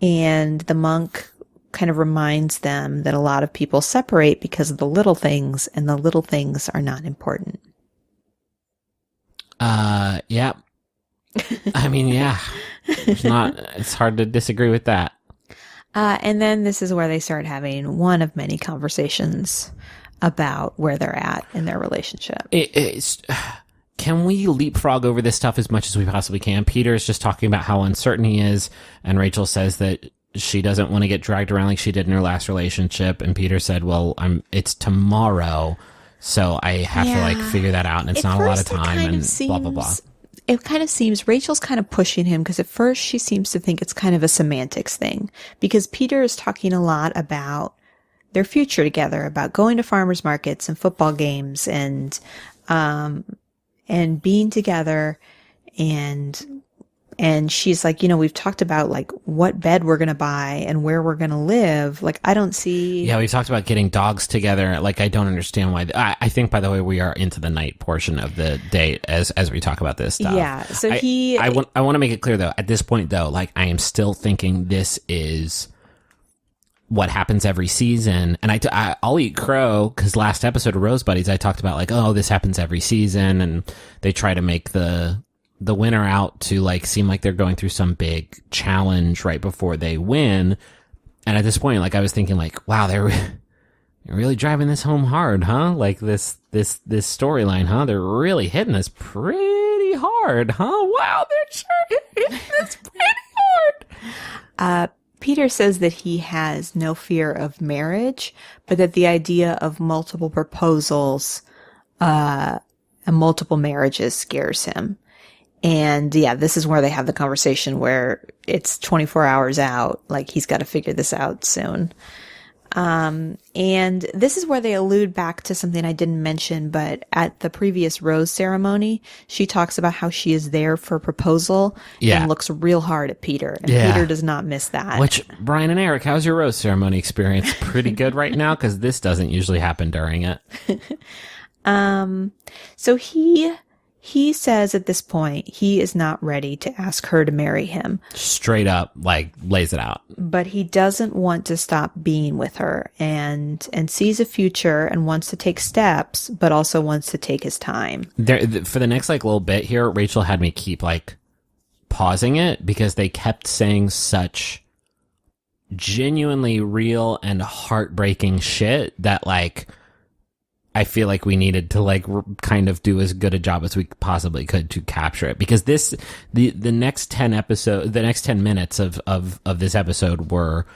And the monk kind of reminds them that a lot of people separate because of the little things, and the little things are not important. Yeah. I mean, yeah. It's hard to disagree with that. And then this is where they start having one of many conversations about where they're at in their relationship. Can we leapfrog over this stuff as much as we possibly can? Peter is just talking about how uncertain he is, and Rachel says that she doesn't want to get dragged around like she did in her last relationship, and Peter said, well, it's tomorrow, so I have to figure that out, and it's not a lot of time, and blah, blah, blah. It kind of seems Rachel's kind of pushing him, because at first she seems to think it's kind of a semantics thing, because Peter is talking a lot about their future together, about going to farmers markets and football games and being together. And she's like, we've talked about what bed we're going to buy and where we're going to live. I don't see. Yeah. We've talked about getting dogs together. I don't understand why. I think, by the way, we are into the night portion of the date as we talk about this stuff. Yeah. So I want to make it clear though, at this point though, I am still thinking this is what happens every season. And I'll eat crow, because last episode of Rose Buddies, I talked about this happens every season, and they try to make the winner out to seem like they're going through some big challenge right before they win. And at this point, I was thinking wow, they're really driving this home hard, huh? This storyline, huh? They're really hitting this pretty hard, huh? Wow, they're sure hitting this pretty hard. Peter says that he has no fear of marriage, but that the idea of multiple proposals and multiple marriages scares him. And this is where they have the conversation where it's 24 hours out. He's got to figure this out soon. And this is where they allude back to something I didn't mention, but at the previous rose ceremony, she talks about how she is there for a proposal and looks real hard at Peter. And Peter does not miss that. Which, Brian and Eric, how's your rose ceremony experience? Pretty good right now? Because this doesn't usually happen during it. So he says at this point, he is not ready to ask her to marry him. Straight up, lays it out. But he doesn't want to stop being with her and sees a future and wants to take steps, but also wants to take his time. For the next little bit here, Rachel had me keep pausing it, because they kept saying such genuinely real and heartbreaking shit that I feel like we needed to kind of do as good a job as we possibly could to capture it, because the next 10 minutes of this episode were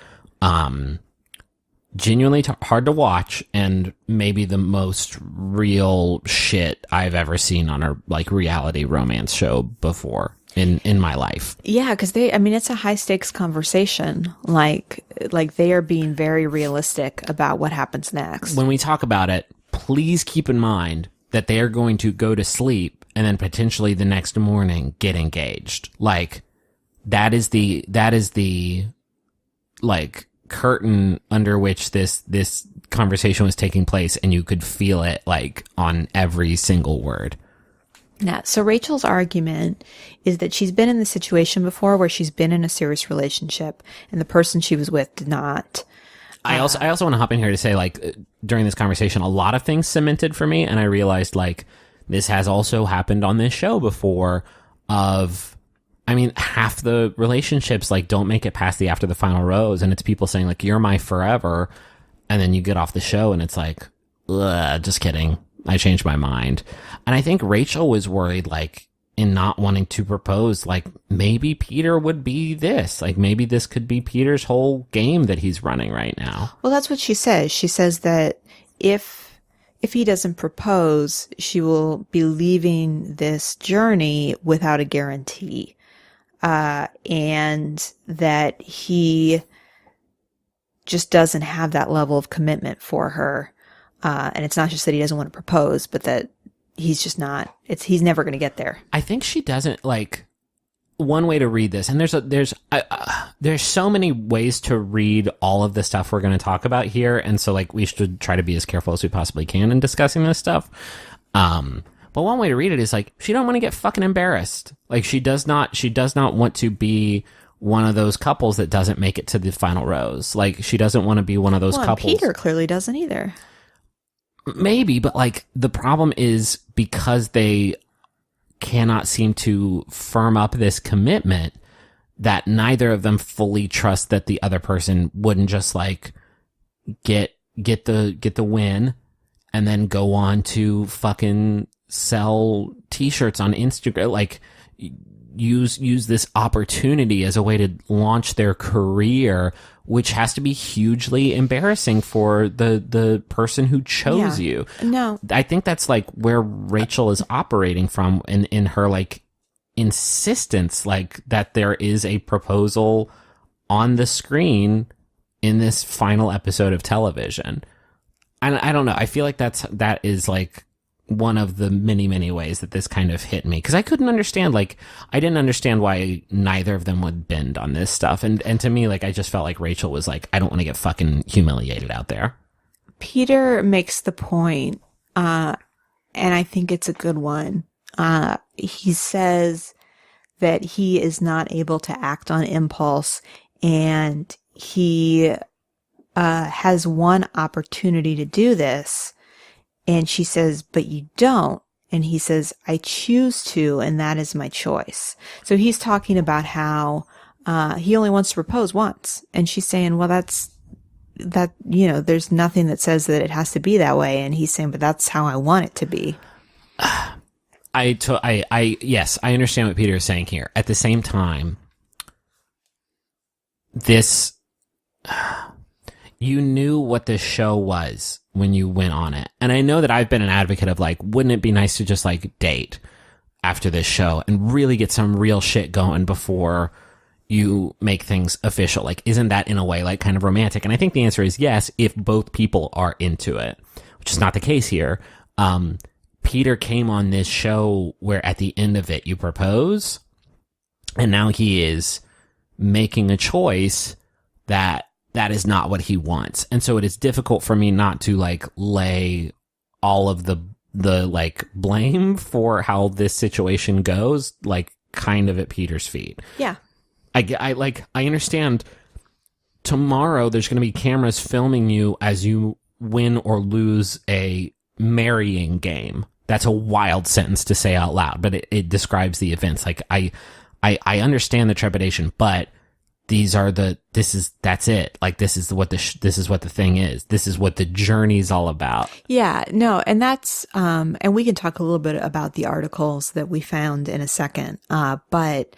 genuinely hard to watch, and maybe the most real shit I've ever seen on a reality romance show before in my life. Yeah, because it's a high stakes conversation. They are being very realistic about what happens next. When we talk about it, please keep in mind that they are going to go to sleep and then potentially the next morning get engaged. That is the curtain under which this conversation was taking place, and you could feel it on every single word. Yeah. So Rachel's argument is that she's been in the situation before where she's been in a serious relationship and the person she was with did not. I also want to hop in here to say, during this conversation, a lot of things cemented for me, and I realized, this has also happened on this show before, of I mean, half the relationships like don't make it past the after the final rose, and it's people saying like, "You're my forever," and then you get off the show and it's like, ugh, just kidding. I changed my mind. And I think Rachel was worried, like, in not wanting to propose, like, maybe Peter would be this. Like, maybe this could be Peter's whole game that he's running right now. Well, that's what she says. She says that if he doesn't propose, she will be leaving this journey without a guarantee. And that he just doesn't have that level of commitment for her. And it's not just that he doesn't want to propose, but that he's just not, he's never going to get there. I think she doesn't, like, one way to read this, and there's so many ways to read all of the stuff we're going to talk about here. And so, like, we should try to be as careful as we possibly can in discussing this stuff. But one way to read it is like, she don't want to get fucking embarrassed. Like, she does not want to be one of those couples that doesn't make it to the final rose. Like, she doesn't want to be one of those couples. Peter clearly doesn't either. Maybe, but like, the problem is because they cannot seem to firm up this commitment, that neither of them fully trust that the other person wouldn't just like get the win and then go on to fucking sell t-shirts on Instagram, like use this opportunity as a way to launch their career, which has to be hugely embarrassing for the person who chose you. No, I think that's like where Rachel is operating from in her like insistence, like that there is a proposal on the screen in this final episode of television. And I don't know. I feel like that is like one of the many ways that this kind of hit me, because I couldn't understand, like, I didn't understand why neither of them would bend on this stuff. And to me, like, I just felt like Rachel was like, I don't want to get fucking humiliated out there. Peter makes the point, and I think it's a good one. He says that he is not able to act on impulse, and he has one opportunity to do this. And she says, but you don't. And he says, I choose to, and that is my choice. So he's talking about how he only wants to propose once. And she's saying, well, there's nothing that says that it has to be that way. And he's saying, but that's how I want it to be. Yes, I understand what Peter is saying here. At the same time, you knew what this show was when you went on it. And I know that I've been an advocate of like, wouldn't it be nice to just like date after this show and really get some real shit going before you make things official? Like, isn't that in a way like kind of romantic? And I think the answer is yes, if both people are into it, which is not the case here. Peter came on this show where at the end of it you propose, and now he is making a choice that is not what he wants. And so it is difficult for me not to like lay all of the like blame for how this situation goes, like kind of at Peter's feet. Yeah. I understand tomorrow there's going to be cameras filming you as you win or lose a marrying game. That's a wild sentence to say out loud, but it describes the events. Like I understand the trepidation, but that's it. Like, this is what the thing is. This is what the journey's all about. Yeah, no. And that's, and we can talk a little bit about the articles that we found in a second. But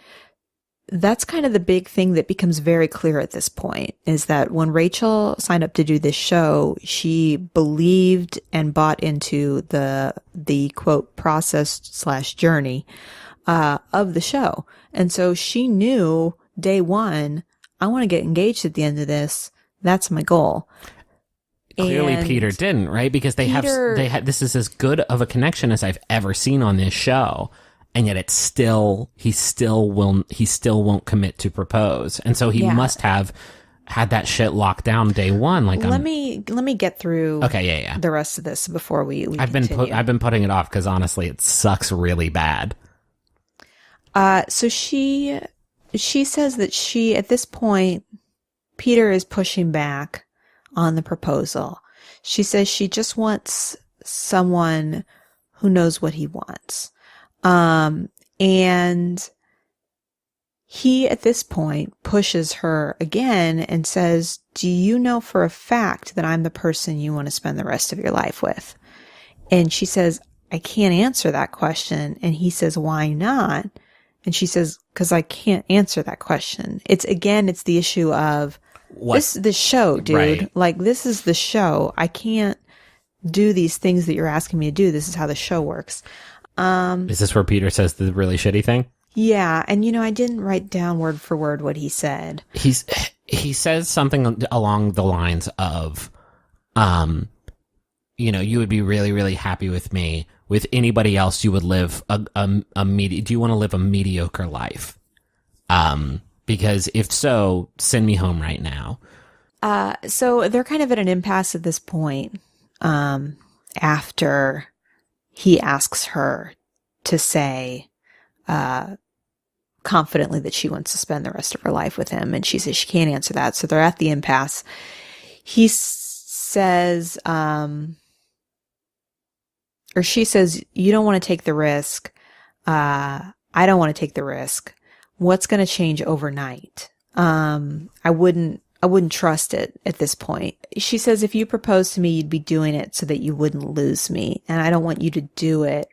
that's kind of the big thing that becomes very clear at this point, is that when Rachel signed up to do this show, she believed and bought into the quote process/journey, of the show. And so she knew day one, I want to get engaged at the end of this. That's my goal. Clearly and Peter didn't, right? Because they had this is as good of a connection as I've ever seen on this show. And yet he still won't commit to propose. And so he must have had that shit locked down day one. Like, let me get through the rest of this before we I've been putting it off because honestly it sucks really bad. So she says that at this point, Peter is pushing back on the proposal. She says she just wants someone who knows what he wants. And he, at this point, pushes her again and says, do you know for a fact that I'm the person you want to spend the rest of your life with? And she says, I can't answer that question. And he says, why not? And she says, because I can't answer that question. It's the issue of the show, dude. Right. Like, this is the show. I can't do these things that you're asking me to do. This is how the show works. Is this where Peter says the really shitty thing? Yeah. And, I didn't write down word for word what he said. He says something along the lines of, you would be really, really happy with me. With anybody else, you would live do you want to live a mediocre life? Because if so, send me home right now. So they're kind of at an impasse at this point, after he asks her to say, confidently that she wants to spend the rest of her life with him. And she says she can't answer that. So they're at the impasse. He says, or she says, you don't want to take the risk. I don't want to take the risk. What's going to change overnight? I wouldn't trust it at this point. She says, if you proposed to me, you'd be doing it so that you wouldn't lose me. And I don't want you to do it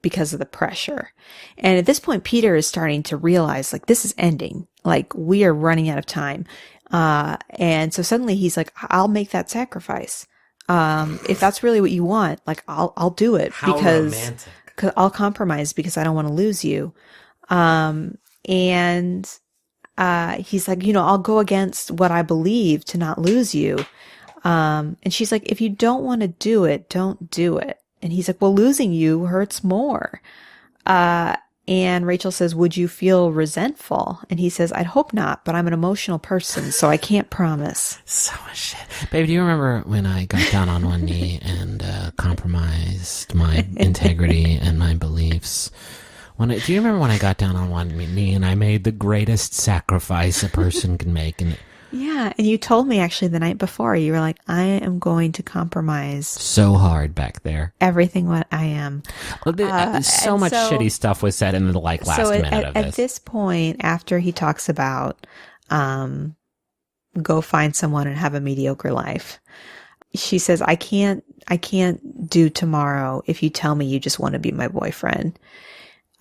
because of the pressure. And at this point, Peter is starting to realize, like, this is ending. Like, we are running out of time. And so suddenly he's like, I'll make that sacrifice. If that's really what you want, like, I'll do it. How because romantic. I'll compromise because I don't want to lose you. And he's like, I'll go against what I believe to not lose you. And she's like, if you don't want to do it, don't do it. And he's like, well, losing you hurts more. And Rachel says, would you feel resentful? And he says, I'd hope not, but I'm an emotional person, so I can't promise. So much shit. Babe, do you remember when I got down on one knee and compromised my integrity and my beliefs? Do you remember when I got down on one knee and I made the greatest sacrifice a person can make? And yeah, and you told me actually the night before, you were like, I am going to compromise so hard back there. Everything what I am. Well, so much shitty stuff was said in the last minute of this. At this point, after he talks about go find someone and have a mediocre life, she says, I can't do tomorrow if you tell me you just want to be my boyfriend.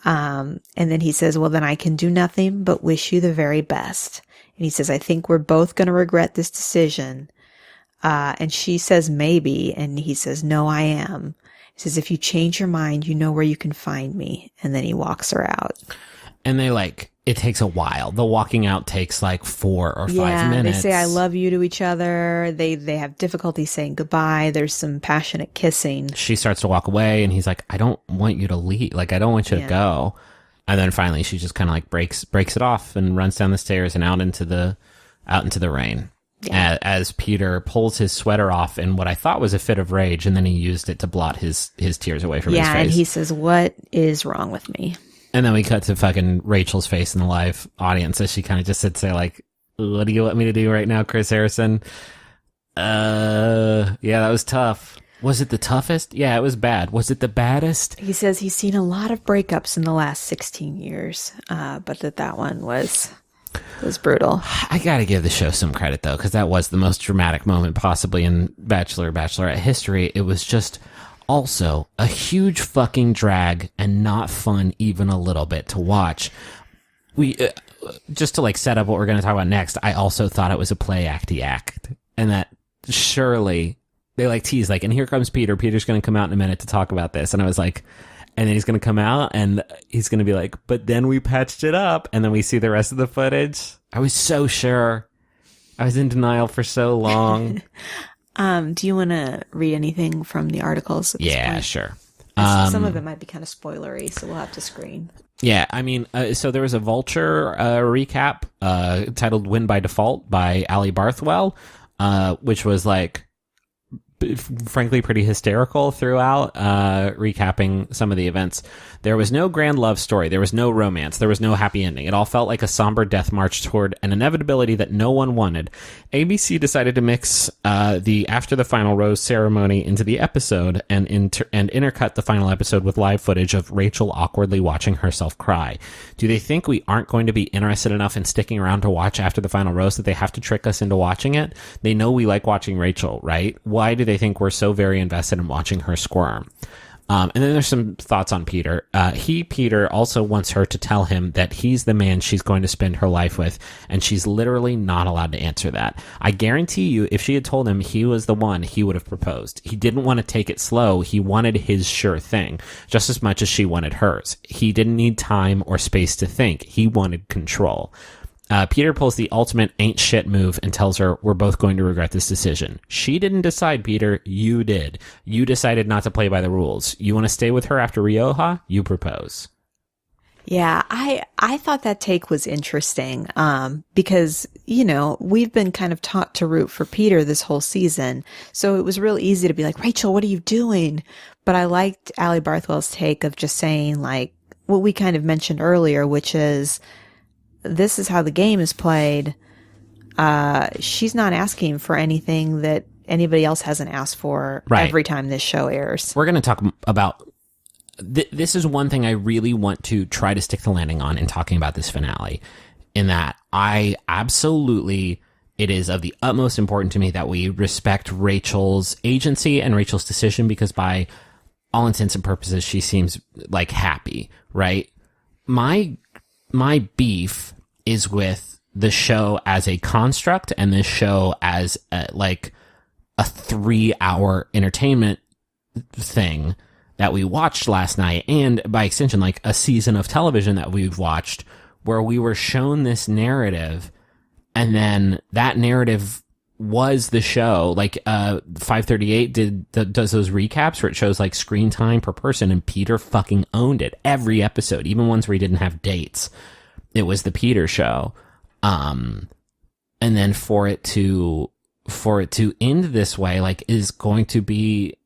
And then he says, well, then I can do nothing but wish you the very best. And he says, I think we're both going to regret this decision. And she says, maybe. And he says, no, I am. He says, if you change your mind, you know where you can find me. And then he walks her out. And it takes a while. The walking out takes like 4 or 5 minutes. They say, I love you to each other. They have difficulty saying goodbye. There's some passionate kissing. She starts to walk away and he's like, I don't want you to leave. Like, I don't want you to go. And then finally she just kind of like breaks it off and runs down the stairs and out into the rain. Yeah. As Peter pulls his sweater off in what I thought was a fit of rage, and then he used it to blot his tears away from his face. Yeah, and he says, what is wrong with me? And then we cut to fucking Rachel's face in the live audience as she kind of just sits there like, what do you want me to do right now, Chris Harrison? Yeah, that was tough. Was it the toughest? Yeah, it was bad. Was it the baddest? He says he's seen a lot of breakups in the last 16 years, but that one was brutal. I gotta give the show some credit, though, because that was the most dramatic moment possibly in Bachelorette history. It was just also a huge fucking drag and not fun even a little bit to watch. We just to like set up what we're going to talk about next, I also thought it was a play acty act, and that surely they like tease like, and here comes Peter's going to come out in a minute to talk about this, and I was like, and then he's going to come out and he's going to be like, but then we patched it up, and then we see the rest of the footage. I was so sure. I was in denial for so long. Do you want to read anything from the articles? At this point? Sure. Some of it might be kind of spoilery, so we'll have to screen. Yeah, I mean, so there was a Vulture recap titled Win by Default by Ali Barthwell, which was like frankly pretty hysterical throughout, recapping some of the events. There was no grand love story. There was no romance. There was no happy ending. It all felt like a somber death march toward an inevitability that no one wanted. ABC decided to mix the After the Final Rose ceremony into the episode and intercut the final episode with live footage of Rachel awkwardly watching herself cry. Do they think we aren't going to be interested enough in sticking around to watch After the Final Rose that they have to trick us into watching it? They know we like watching Rachel, right? Why do they think we're so very invested in watching her squirm? And then there's some thoughts on Peter. Peter, also wants her to tell him that he's the man she's going to spend her life with, and she's literally not allowed to answer that. I guarantee you, if she had told him he was the one, he would have proposed. He didn't want to take it slow. He wanted his sure thing, just as much as she wanted hers. He didn't need time or space to think. He wanted control. Peter pulls the ultimate ain't shit move and tells her, we're both going to regret this decision. She didn't decide, Peter. You did. You decided not to play by the rules. You want to stay with her after Rioja? You propose. Yeah, I thought that take was interesting, because, you know, we've been kind of taught to root for Peter this whole season. So it was real easy to be like, Rachel, what are you doing? But I liked Allie Barthwell's take of just saying, like, what we kind of mentioned earlier, which is, this is how the game is played. She's not asking for anything that anybody else hasn't asked for every time this show airs. We're going to talk about... this is one thing I really want to try to stick the landing on in talking about this finale, in that I absolutely... It is of the utmost importance to me that we respect Rachel's agency and Rachel's decision, because by all intents and purposes, she seems like happy, right? My beef is with the show as a construct and this show as a 3-hour entertainment thing that we watched last night, and by extension, like a season of television that we've watched where we were shown this narrative, and then that narrative was the show. Like 538 does those recaps where it shows like screen time per person, and Peter fucking owned it every episode, even ones where he didn't have dates. It was the Peter show. And then for it to end this way, like, is going to be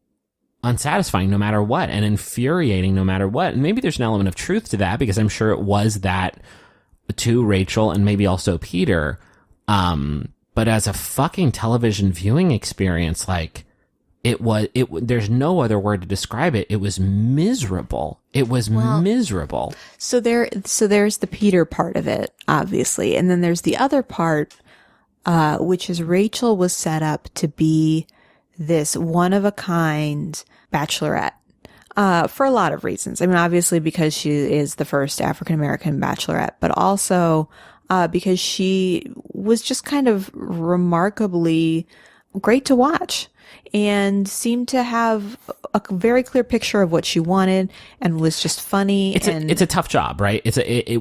unsatisfying no matter what, and infuriating no matter what. And maybe there's an element of truth to that, because I'm sure it was that to Rachel and maybe also Peter. But as a fucking television viewing experience, like, there's no other word to describe it. It was miserable. It was miserable. So there's the Peter part of it, obviously. And then there's the other part, which is Rachel was set up to be this one-of-a-kind bachelorette, for a lot of reasons. I mean, obviously because she is the first African-American bachelorette, but also because she was just kind of remarkably great to watch and seemed to have a very clear picture of what she wanted and was just funny. It's a tough job, right?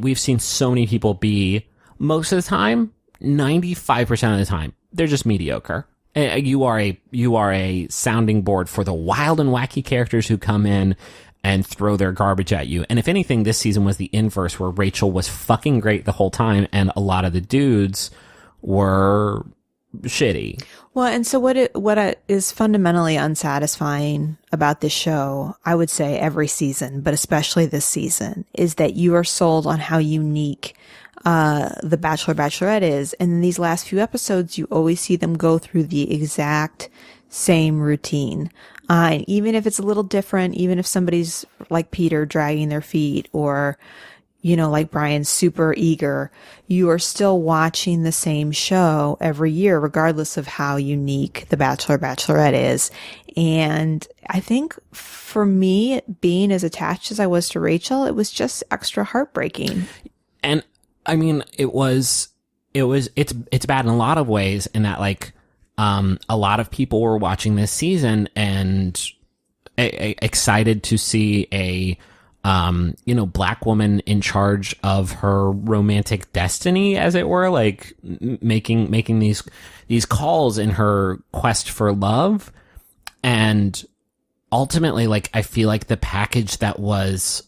We've seen so many people be, most of the time, 95% of the time, they're just mediocre. You are a sounding board for the wild and wacky characters who come in and throw their garbage at you. And if anything, this season was the inverse, where Rachel was fucking great the whole time, and a lot of the dudes were shitty. Well, and so what is fundamentally unsatisfying about this show, I would say every season, but especially this season, is that you are sold on how unique the Bachelor Bachelorette is. And in these last few episodes, you always see them go through the exact same routine. And even if it's a little different, even if somebody's like Peter dragging their feet, or, you know, like Brian's super eager, you are still watching the same show every year, regardless of how unique the Bachelor Bachelorette is. And I think for me, being as attached as I was to Rachel, it was just extra heartbreaking. And I mean, it's bad in a lot of ways, in that, like, a lot of people were watching this season and excited to see a black woman in charge of her romantic destiny, as it were, like making these calls in her quest for love. And ultimately, like, I feel like the package that was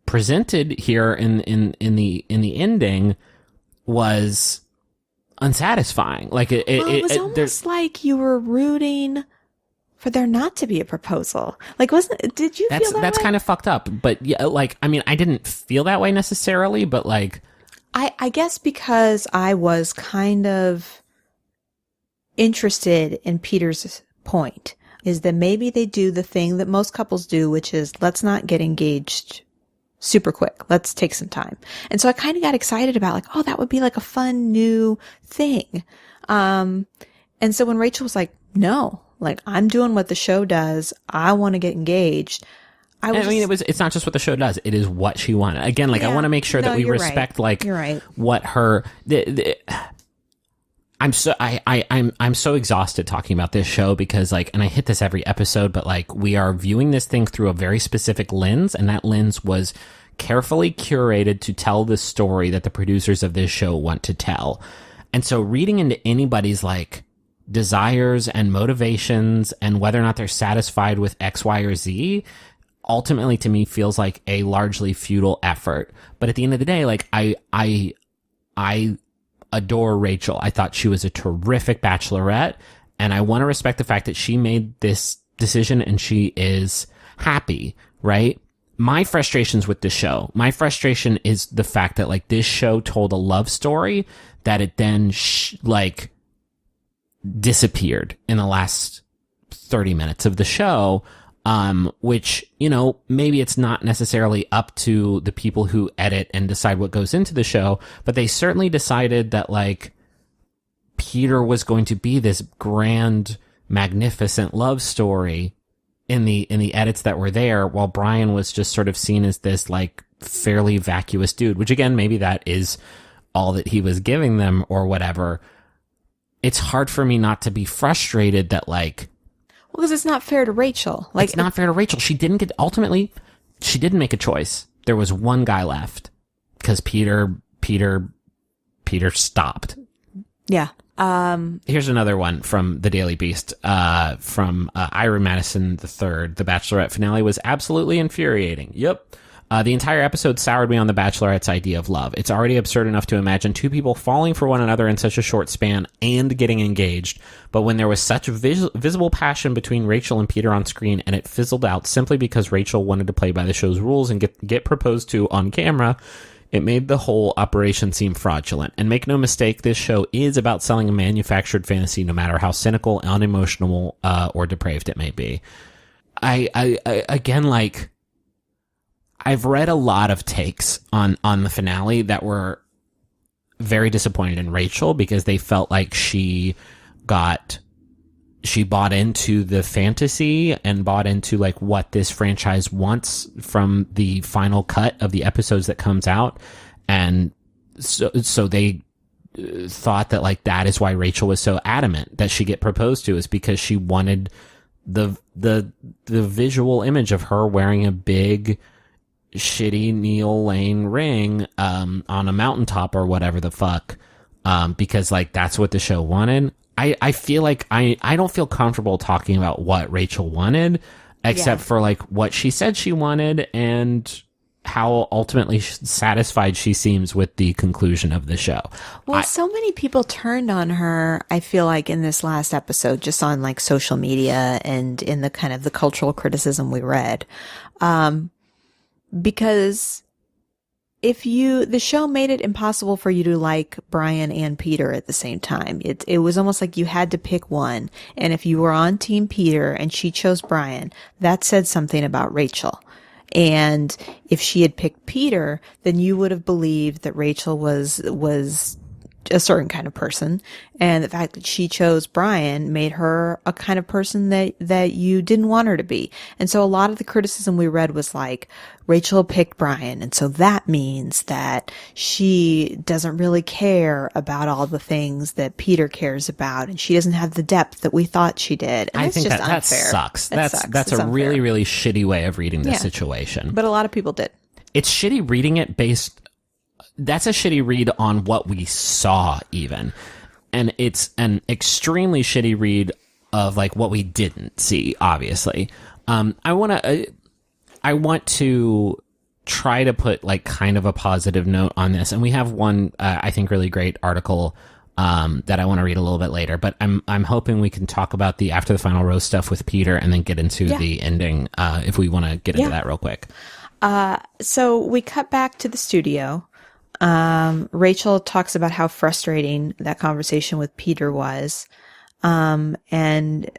presented here in the ending was unsatisfying. Like it was almost like you were rooting for there not to be a proposal. Like, did you feel that That's way? kind of fucked up. But yeah, like, I mean, I didn't feel that way necessarily, but like, I guess because I was kind of interested in Peter's point, is that maybe they do the thing that most couples do, which is let's not get engaged super quick. Let's take some time. And so I kind of got excited about like, oh, that would be like a fun new thing. And so when Rachel was like, no, like I'm doing what the show does. I want to get engaged. It's not just what the show does. It is what she wanted. Again, like, I want to make sure that we respect, like, you're right. what her, I'm so exhausted talking about this show because, like, and I hit this every episode, but like, we are viewing this thing through a very specific lens, and that lens was carefully curated to tell the story that the producers of this show want to tell. And so reading into anybody's like desires and motivations and whether or not they're satisfied with X, Y, or Z ultimately to me feels like a largely futile effort. But at the end of the day, like I adore Rachel. I thought she was a terrific bachelorette, and I want to respect the fact that she made this decision and she is happy, right? My frustrations with the show, my frustration is the fact that like this show told a love story that it then like disappeared in the last 30 minutes of the show. Which, you know, maybe it's not necessarily up to the people who edit and decide what goes into the show, but they certainly decided that like Peter was going to be this grand, magnificent love story in the edits that were there, while Brian was just sort of seen as this like fairly vacuous dude, which again, maybe that is all that he was giving them or whatever. It's hard for me not to be frustrated that like, well, because it's not fair to Rachel. Like, it's not fair to Rachel. She didn't make a choice. There was one guy left because Peter stopped. Yeah. Here's another one from the Daily Beast, from Ira Madison III. The Bachelorette finale was absolutely infuriating. Yep. The entire episode soured me on the Bachelorette's idea of love. It's already absurd enough to imagine two people falling for one another in such a short span and getting engaged. But when there was such visible passion between Rachel and Peter on screen, and it fizzled out simply because Rachel wanted to play by the show's rules and get proposed to on camera, it made the whole operation seem fraudulent. And make no mistake, this show is about selling a manufactured fantasy, no matter how cynical, unemotional, or depraved it may be. I again, like, I've read a lot of takes on the finale that were very disappointed in Rachel because they felt like she bought into the fantasy and bought into like what this franchise wants from the final cut of the episodes that comes out. And so they thought that like that is why Rachel was so adamant that she get proposed to, is because she wanted the visual image of her wearing a big shitty Neil Lane ring on a mountaintop or whatever the fuck, because like that's what the show wanted. I feel like I don't feel comfortable talking about what Rachel wanted, except for like what she said she wanted and how ultimately satisfied she seems with the conclusion of the show. Well, so many people turned on her, I feel like, in this last episode, just on like social media and in the kind of the cultural criticism we read. Because the show made it impossible for you to like Brian and Peter at the same time. It was almost like you had to pick one. And if you were on Team Peter and she chose Brian, that said something about Rachel. And if she had picked Peter, then you would have believed that Rachel was a certain kind of person. And the fact that she chose Brian made her a kind of person that you didn't want her to be. And so a lot of the criticism we read was like, Rachel picked Brian, and so that means that she doesn't really care about all the things that Peter cares about, and she doesn't have the depth that we thought she did. And I it's think just that unfair. sucks. That That's sucks. a It's really, unfair. really shitty way of reading this situation. But a lot of people did. It's shitty reading it that's a shitty read on what we saw even. And it's an extremely shitty read of like what we didn't see, obviously. I want to try to put like kind of a positive note on this. And we have one, I think, really great article that I want to read a little bit later. But I'm hoping we can talk about the after the final rose stuff with Peter and then get into the ending if we want to get into that real quick. So we cut back to the studio. Rachel talks about how frustrating that conversation with Peter was, and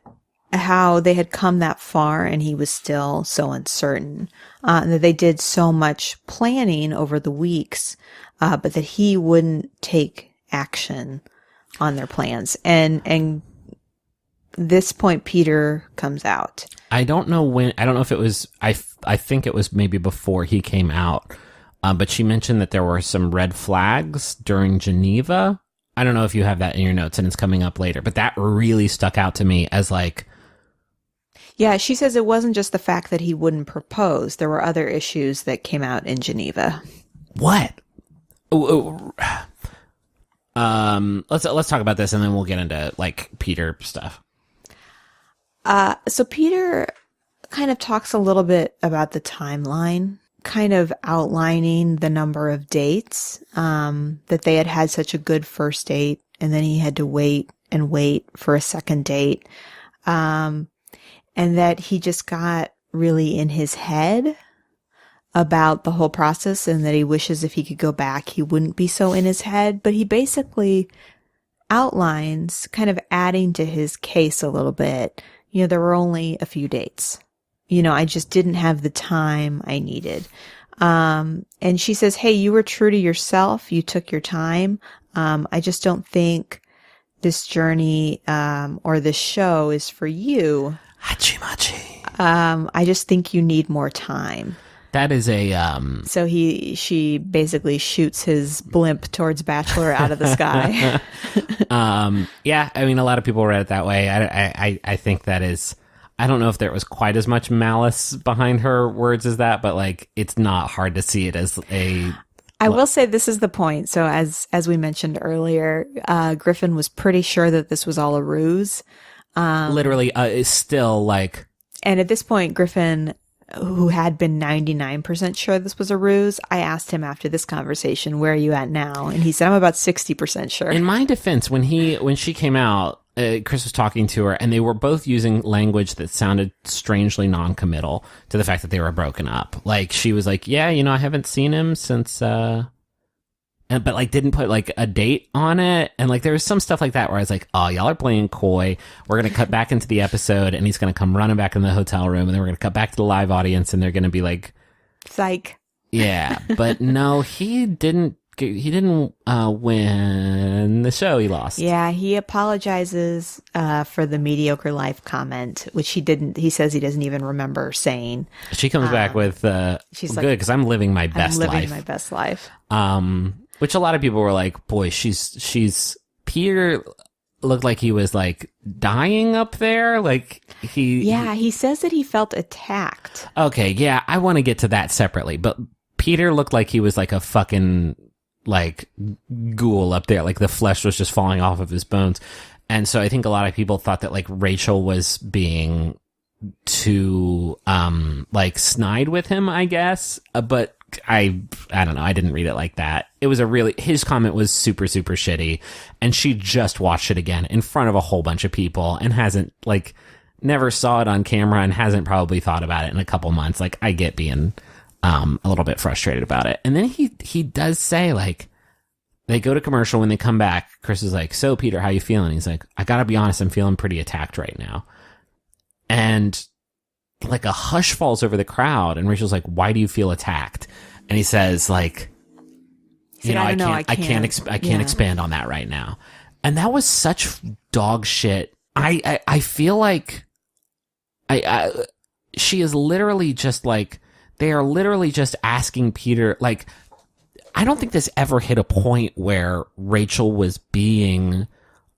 how they had come that far and he was still so uncertain, and that they did so much planning over the weeks, but that he wouldn't take action on their plans. And this point, Peter comes out. I don't know when. I don't know if it was. I think it was maybe before he came out. But she mentioned that there were some red flags during Geneva. I don't know if you have that in your notes and it's coming up later, but that really stuck out to me as like. Yeah, she says it wasn't just the fact that he wouldn't propose. There were other issues that came out in Geneva. What? Let's talk about this and then we'll get into like Peter stuff. So Peter kind of talks a little bit about the timeline, kind of outlining the number of dates, that they had such a good first date, and then he had to wait and wait for a second date. And that he just got really in his head about the whole process, and that he wishes if he could go back, he wouldn't be so in his head. But he basically outlines, kind of adding to his case a little bit, there were only a few dates. I just didn't have the time I needed. And she says, hey, you were true to yourself. You took your time. I just don't think this journey, or this show is for you. Hachi-machi. I just think you need more time. That is a, So she basically shoots his blimp towards Bachelor out of the sky. yeah, I mean, a lot of people read it that way. I think that is, I don't know if there was quite as much malice behind her words as that, but like, it's not hard to see it as a. I will say this is the point. So as we mentioned earlier, Griffin was pretty sure that this was all a ruse. Literally, is still like. And at this point, Griffin, who had been 99% sure this was a ruse, I asked him after this conversation, where are you at now? And he said, I'm about 60% sure. In my defense, when she came out, Chris was talking to her, and they were both using language that sounded strangely non-committal to the fact that they were broken up. Like, she was like, yeah, I haven't seen him since, but like didn't put like a date on it. And like there was some stuff like that where I was like, oh, y'all are playing coy. We're going to cut back into the episode and he's going to come running back in the hotel room, and then we're going to cut back to the live audience and they're going to be like, psych. Yeah. But no, he didn't win the show. He lost. Yeah. He apologizes, for the mediocre life comment, which he says he doesn't even remember saying. She comes back with, she's good, because I'm living my best life. I'm living my best life. Which a lot of people were like, boy, she's Peter looked like he was like dying up there. Like he says that he felt attacked. Okay. Yeah. I want to get to that separately, but Peter looked like he was like a fucking like ghoul up there. Like the flesh was just falling off of his bones. And so I think a lot of people thought that like Rachel was being too, like snide with him, I guess. But I don't know. I didn't read it like that. It was his comment was super, super shitty. And she just watched it again in front of a whole bunch of people and hasn't like never saw it on camera and hasn't probably thought about it in a couple months. Like I get being, a little bit frustrated about it. And then he does say like, they go to commercial. When they come back, Chris is like, so Peter, how you feeling? He's like, I gotta be honest. I'm feeling pretty attacked right now. And like a hush falls over the crowd, and Rachel's like, why do you feel attacked? And he says like, I can't expand on that right now. And that was such dog shit. I feel like she is literally just like, they are literally just asking Peter, like, I don't think this ever hit a point where Rachel was being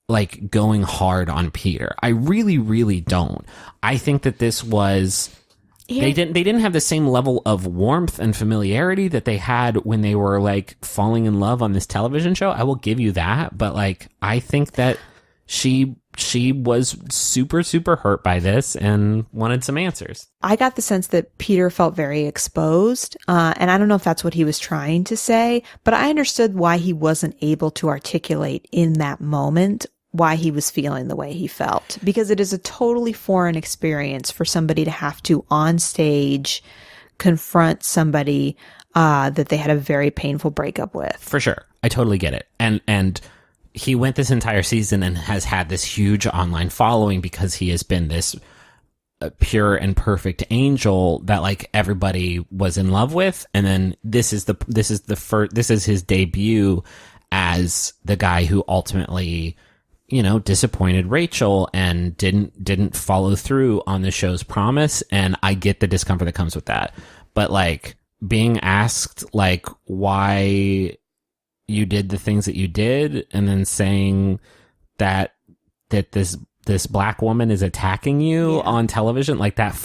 like going hard on Peter. I really, really don't. I think that this was, they didn't have the same level of warmth and familiarity that they had when they were like falling in love on this television show. I will give you that. But like, I think that she was super, super hurt by this and wanted some answers. I got the sense that Peter felt very exposed, and I don't know if that's what he was trying to say, but I understood why he wasn't able to articulate in that moment why he was feeling the way he felt, because it is a totally foreign experience for somebody to have to on stage confront somebody that they had a very painful breakup with. For sure. I totally get it. And he went this entire season and has had this huge online following because he has been this pure and perfect angel that like everybody was in love with. And then this is his debut as the guy who ultimately, disappointed Rachel and didn't follow through on the show's promise. And I get the discomfort that comes with that. But like being asked like why you did the things that you did and then saying that this black woman is attacking you on television, like that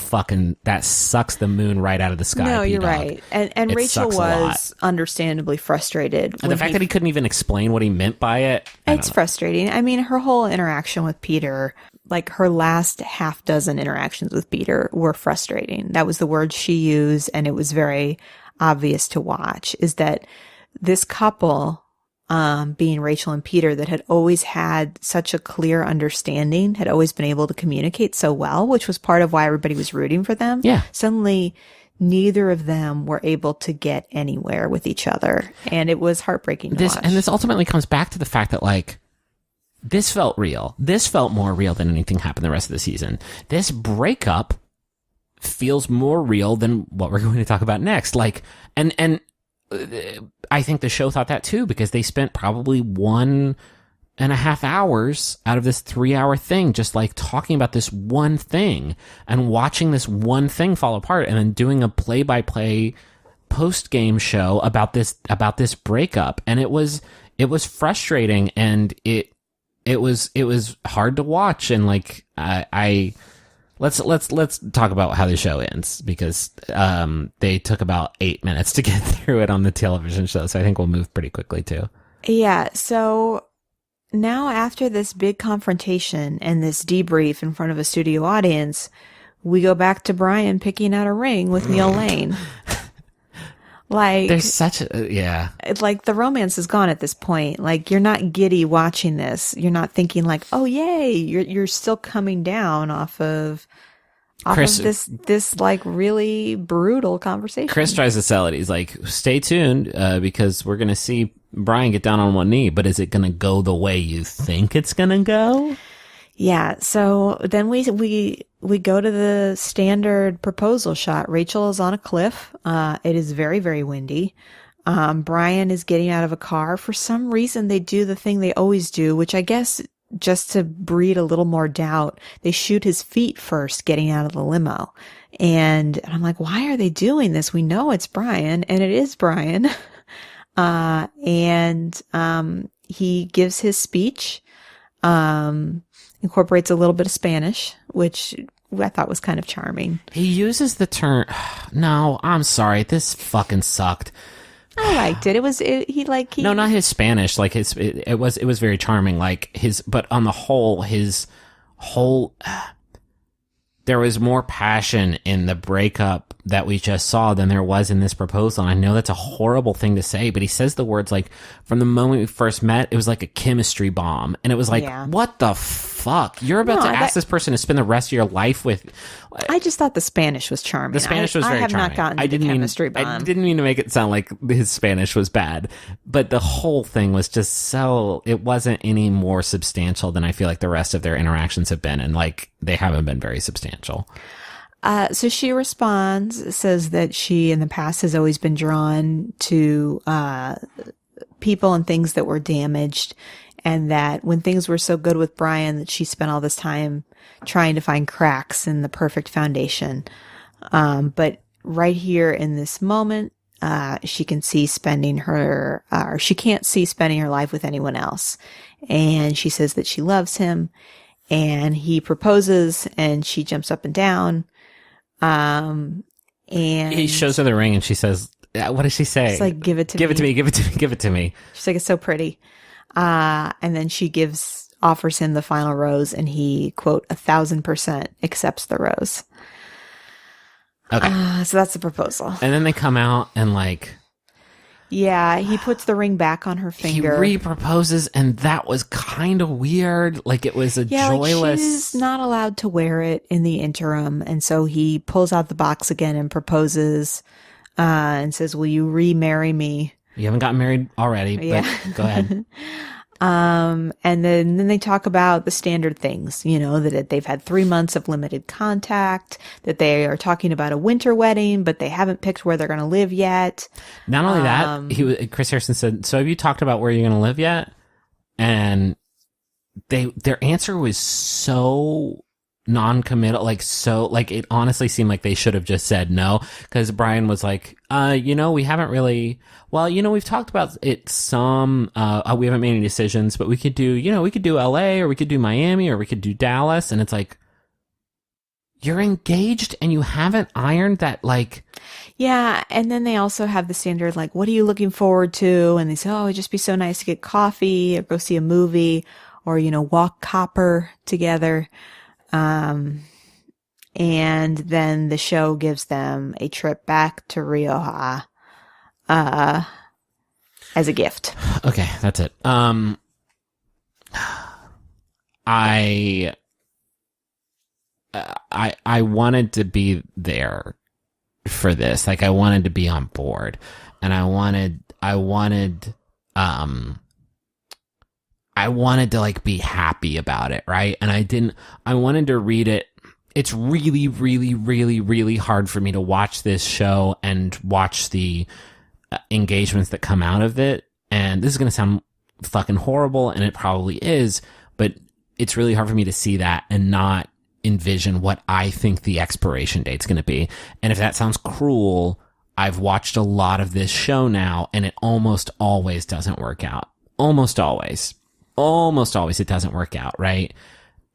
sucks the moon right out of the sky. No, you're P-Dog. right. And Rachel was understandably frustrated. And the fact that he couldn't even explain what he meant by it. It's frustrating. I mean, her whole interaction with Peter, like her last half dozen interactions with Peter were frustrating. That was the word she used. And it was very obvious to watch, is that this couple, being Rachel and Peter, that had always had such a clear understanding, had always been able to communicate so well, which was part of why everybody was rooting for them. Yeah. Suddenly, neither of them were able to get anywhere with each other. And it was heartbreaking to watch. And this ultimately comes back to the fact that, like, this felt real. This felt more real than anything happened the rest of the season. This breakup feels more real than what we're going to talk about next. Like, and I think the show thought that too, because they spent probably 1.5 hours out of this 3-hour thing just like talking about this one thing and watching this one thing fall apart and then doing a play-by-play post-game show about this breakup. And it was frustrating, and it was hard to watch. And like Let's talk about how the show ends, because they took about 8 minutes to get through it on the television show. So I think we'll move pretty quickly too. Yeah. So now after this big confrontation and this debrief in front of a studio audience, we go back to Brian picking out a ring with Neil Lane. Like, there's such a, yeah. Like the romance is gone at this point. Like, you're not giddy watching this. You're not thinking like, oh yay, you're still coming down off of this like really brutal conversation. Chris tries to sell it. He's like, stay tuned, because we're going to see Brian get down on one knee, but is it going to go the way you think it's going to go? Yeah. So then we go to the standard proposal shot. Rachel is on a cliff. It is very, very windy. Brian is getting out of a car. For some reason, they do the thing they always do, which I guess just to breed a little more doubt, they shoot his feet first getting out of the limo. And I'm like, why are they doing this? We know it's Brian, and it is Brian. He gives his speech, incorporates a little bit of Spanish, which I thought was kind of charming. He uses the term, no, I'm sorry, this fucking sucked. I liked it. No, not his Spanish. Like it was very charming. Like but on the whole, there was more passion in the breakup that we just saw than there was in this proposal. And I know that's a horrible thing to say, but he says the words like, from the moment we first met, it was like a chemistry bomb. And it was like, What the fuck? You're about to ask this person to spend the rest of your life with. I just thought the Spanish was charming. The Spanish was very charming. I have not gotten to the chemistry bomb. I didn't mean to make it sound like his Spanish was bad, but the whole thing was just it wasn't any more substantial than I feel like the rest of their interactions have been. And like, they haven't been very substantial. So she responds, says that she in the past has always been drawn to people and things that were damaged, and that when things were so good with Brian that she spent all this time trying to find cracks in the perfect foundation. But right here in this moment, she can see she can't see spending her life with anyone else. And she says that she loves him, and he proposes, and she jumps up and down. And he shows her the ring, and she says, what does she say? It's like, give it to me. Give it to me. Give it to me. Give it to me. She's like, it's so pretty. And then she gives offers him the final rose, and he, quote, 1,000% accepts the rose. Okay. So that's the proposal. And then they come out and like, Yeah, he puts the ring back on her finger. he re-proposes, and that was kind of weird. Like it was a joyless. Like she's not allowed to wear it in the interim, and so he pulls out the box again and proposes, and says, "Will you remarry me?" You haven't gotten married already, but go ahead. And then they talk about the standard things, you know, that they've had 3 months of limited contact, that they are talking about a winter wedding, but they haven't picked where they're going to live yet. Not only that, Chris Harrison said, "So have you talked about where you're going to live yet?" And their answer was so non-committal, like it honestly seemed like they should have just said no, because Brian was like, we haven't really, we've talked about it some, we haven't made any decisions, but we could do LA, or we could do Miami, or we could do Dallas. And it's like, you're engaged and you haven't ironed that, like. Yeah, and then they also have the standard, like, what are you looking forward to? And they say, oh, it'd just be so nice to get coffee, or go see a movie, or, walk Copper together. And then the show gives them a trip back to Rioja, as a gift. Okay, that's it. I wanted to be there for this. Like, I wanted to be on board, and I wanted to like be happy about it, right? And I wanted to read it. It's really, really, really, really hard for me to watch this show and watch the engagements that come out of it. And this is going to sound fucking horrible, and it probably is, but it's really hard for me to see that and not envision what I think the expiration date's going to be. And if that sounds cruel, I've watched a lot of this show now, and it almost always doesn't work out. Almost always it doesn't work out, right?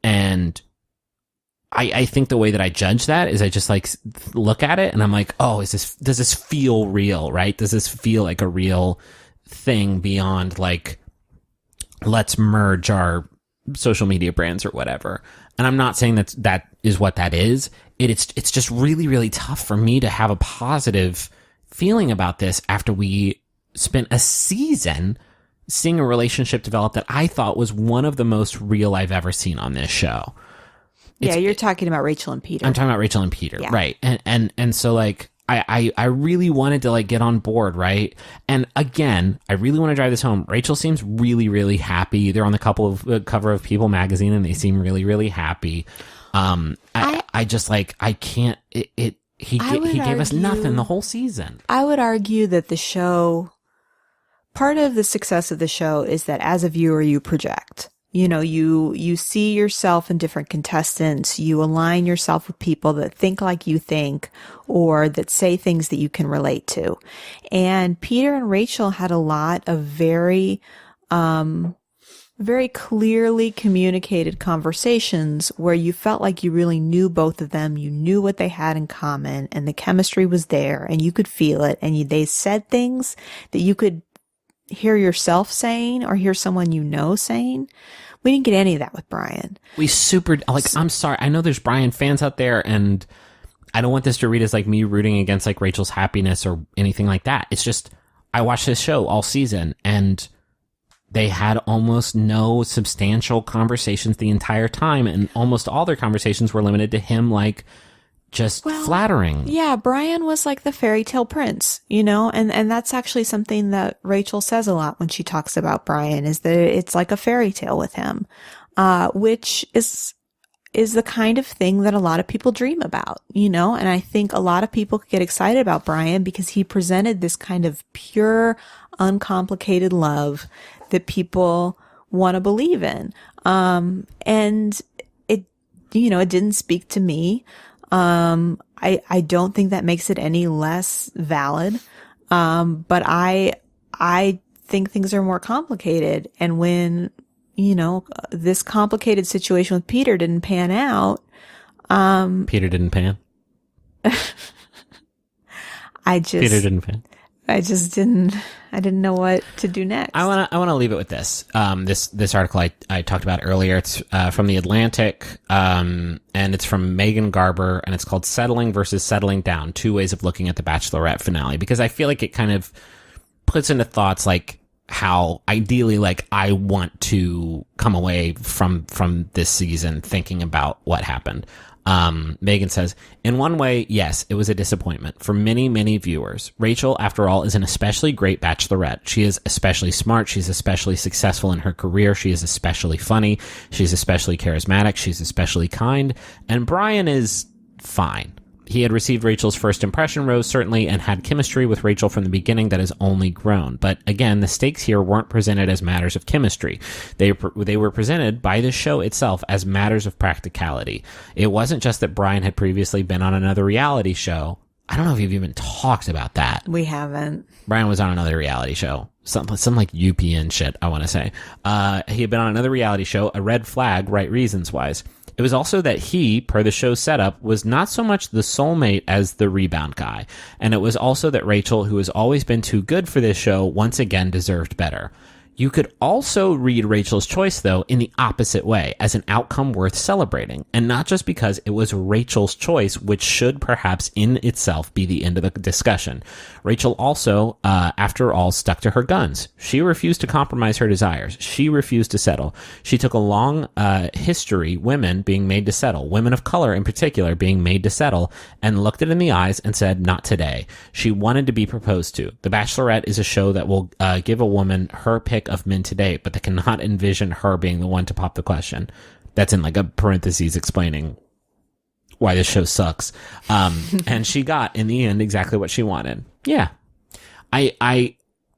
And I think the way that I judge that is I just like look at it and I'm like, oh, does this feel real, right? Does this feel like a real thing beyond like, let's merge our social media brands or whatever? And I'm not saying that is what that is. It's just really, really tough for me to have a positive feeling about this after we spent a season seeing a relationship develop that I thought was one of the most real I've ever seen on this show. You're talking about Rachel and Peter. I'm talking about Rachel and Peter, yeah. Right? And so like I really wanted to like get on board, right? And again, I really want to drive this home. Rachel seems really, really happy. They're on the cover of People magazine, and they seem really, really happy. I just like I can't. He gave us nothing the whole season. I would argue that the show. Part of the success of the show is that as a viewer, you project. You see yourself in different contestants. You align yourself with people that think like you think, or that say things that you can relate to. And Peter and Rachel had a lot of very clearly communicated conversations where you felt like you really knew both of them. You knew what they had in common, and the chemistry was there, and you could feel it. And they said things that you could hear yourself saying or hear someone saying. We didn't get any of that with Brian. I'm sorry. I know there's Brian fans out there, and I don't want this to read as like me rooting against like Rachel's happiness or anything like that. It's just, I watched this show all season, and they had almost no substantial conversations the entire time, and almost all their conversations were limited to him like just flattering. Yeah, Brian was like the fairy tale prince, and that's actually something that Rachel says a lot when she talks about Brian, is that it's like a fairy tale with him, which is the kind of thing that a lot of people dream about, and I think a lot of people could get excited about Brian because he presented this kind of pure, uncomplicated love that people want to believe in. And it didn't speak to me. I don't think that makes it any less valid. But I think things are more complicated. And when, this complicated situation with Peter didn't pan out, Peter didn't pan. Peter didn't pan. I didn't know what to do next. I want to leave it with this. This article I talked about earlier. It's from The Atlantic, and it's from Megan Garber, and it's called "Settling versus Settling Down: Two Ways of Looking at the Bachelorette Finale." Because I feel like it kind of puts into thoughts like how ideally, like, I want to come away from this season thinking about what happened. Megan says, in one way, yes, it was a disappointment for many, many viewers. Rachel, after all, is an especially great bachelorette. She is especially smart. She's especially successful in her career. She is especially funny. She's especially charismatic. She's especially kind. And Brian is fine. He had received Rachel's first impression rose, certainly, and had chemistry with Rachel from the beginning that has only grown. But again, the stakes here weren't presented as matters of chemistry. They were presented by the show itself as matters of practicality. It wasn't just that Brian had previously been on another reality show. I don't know if you've even talked about that. We haven't. Brian was on another reality show. Some like UPN shit, I want to say. He had been on another reality show, a red flag, right reasons wise. It was also that he, per the show's setup, was not so much the soulmate as the rebound guy. And it was also that Rachel, who has always been too good for this show, once again deserved better. You could also read Rachel's choice, though, in the opposite way, as an outcome worth celebrating, and not just because it was Rachel's choice, which should perhaps in itself be the end of the discussion. Rachel also, after all, stuck to her guns. She refused to compromise her desires. She refused to settle. She took a long history, women being made to settle, women of color in particular being made to settle, and looked it in the eyes and said, not today. She wanted to be proposed to. The Bachelorette is a show that will give a woman her pick of men to date, but they cannot envision her being the one to pop the question. That's in like a parentheses explaining why this show sucks. And she got in the end exactly what she wanted. Yeah.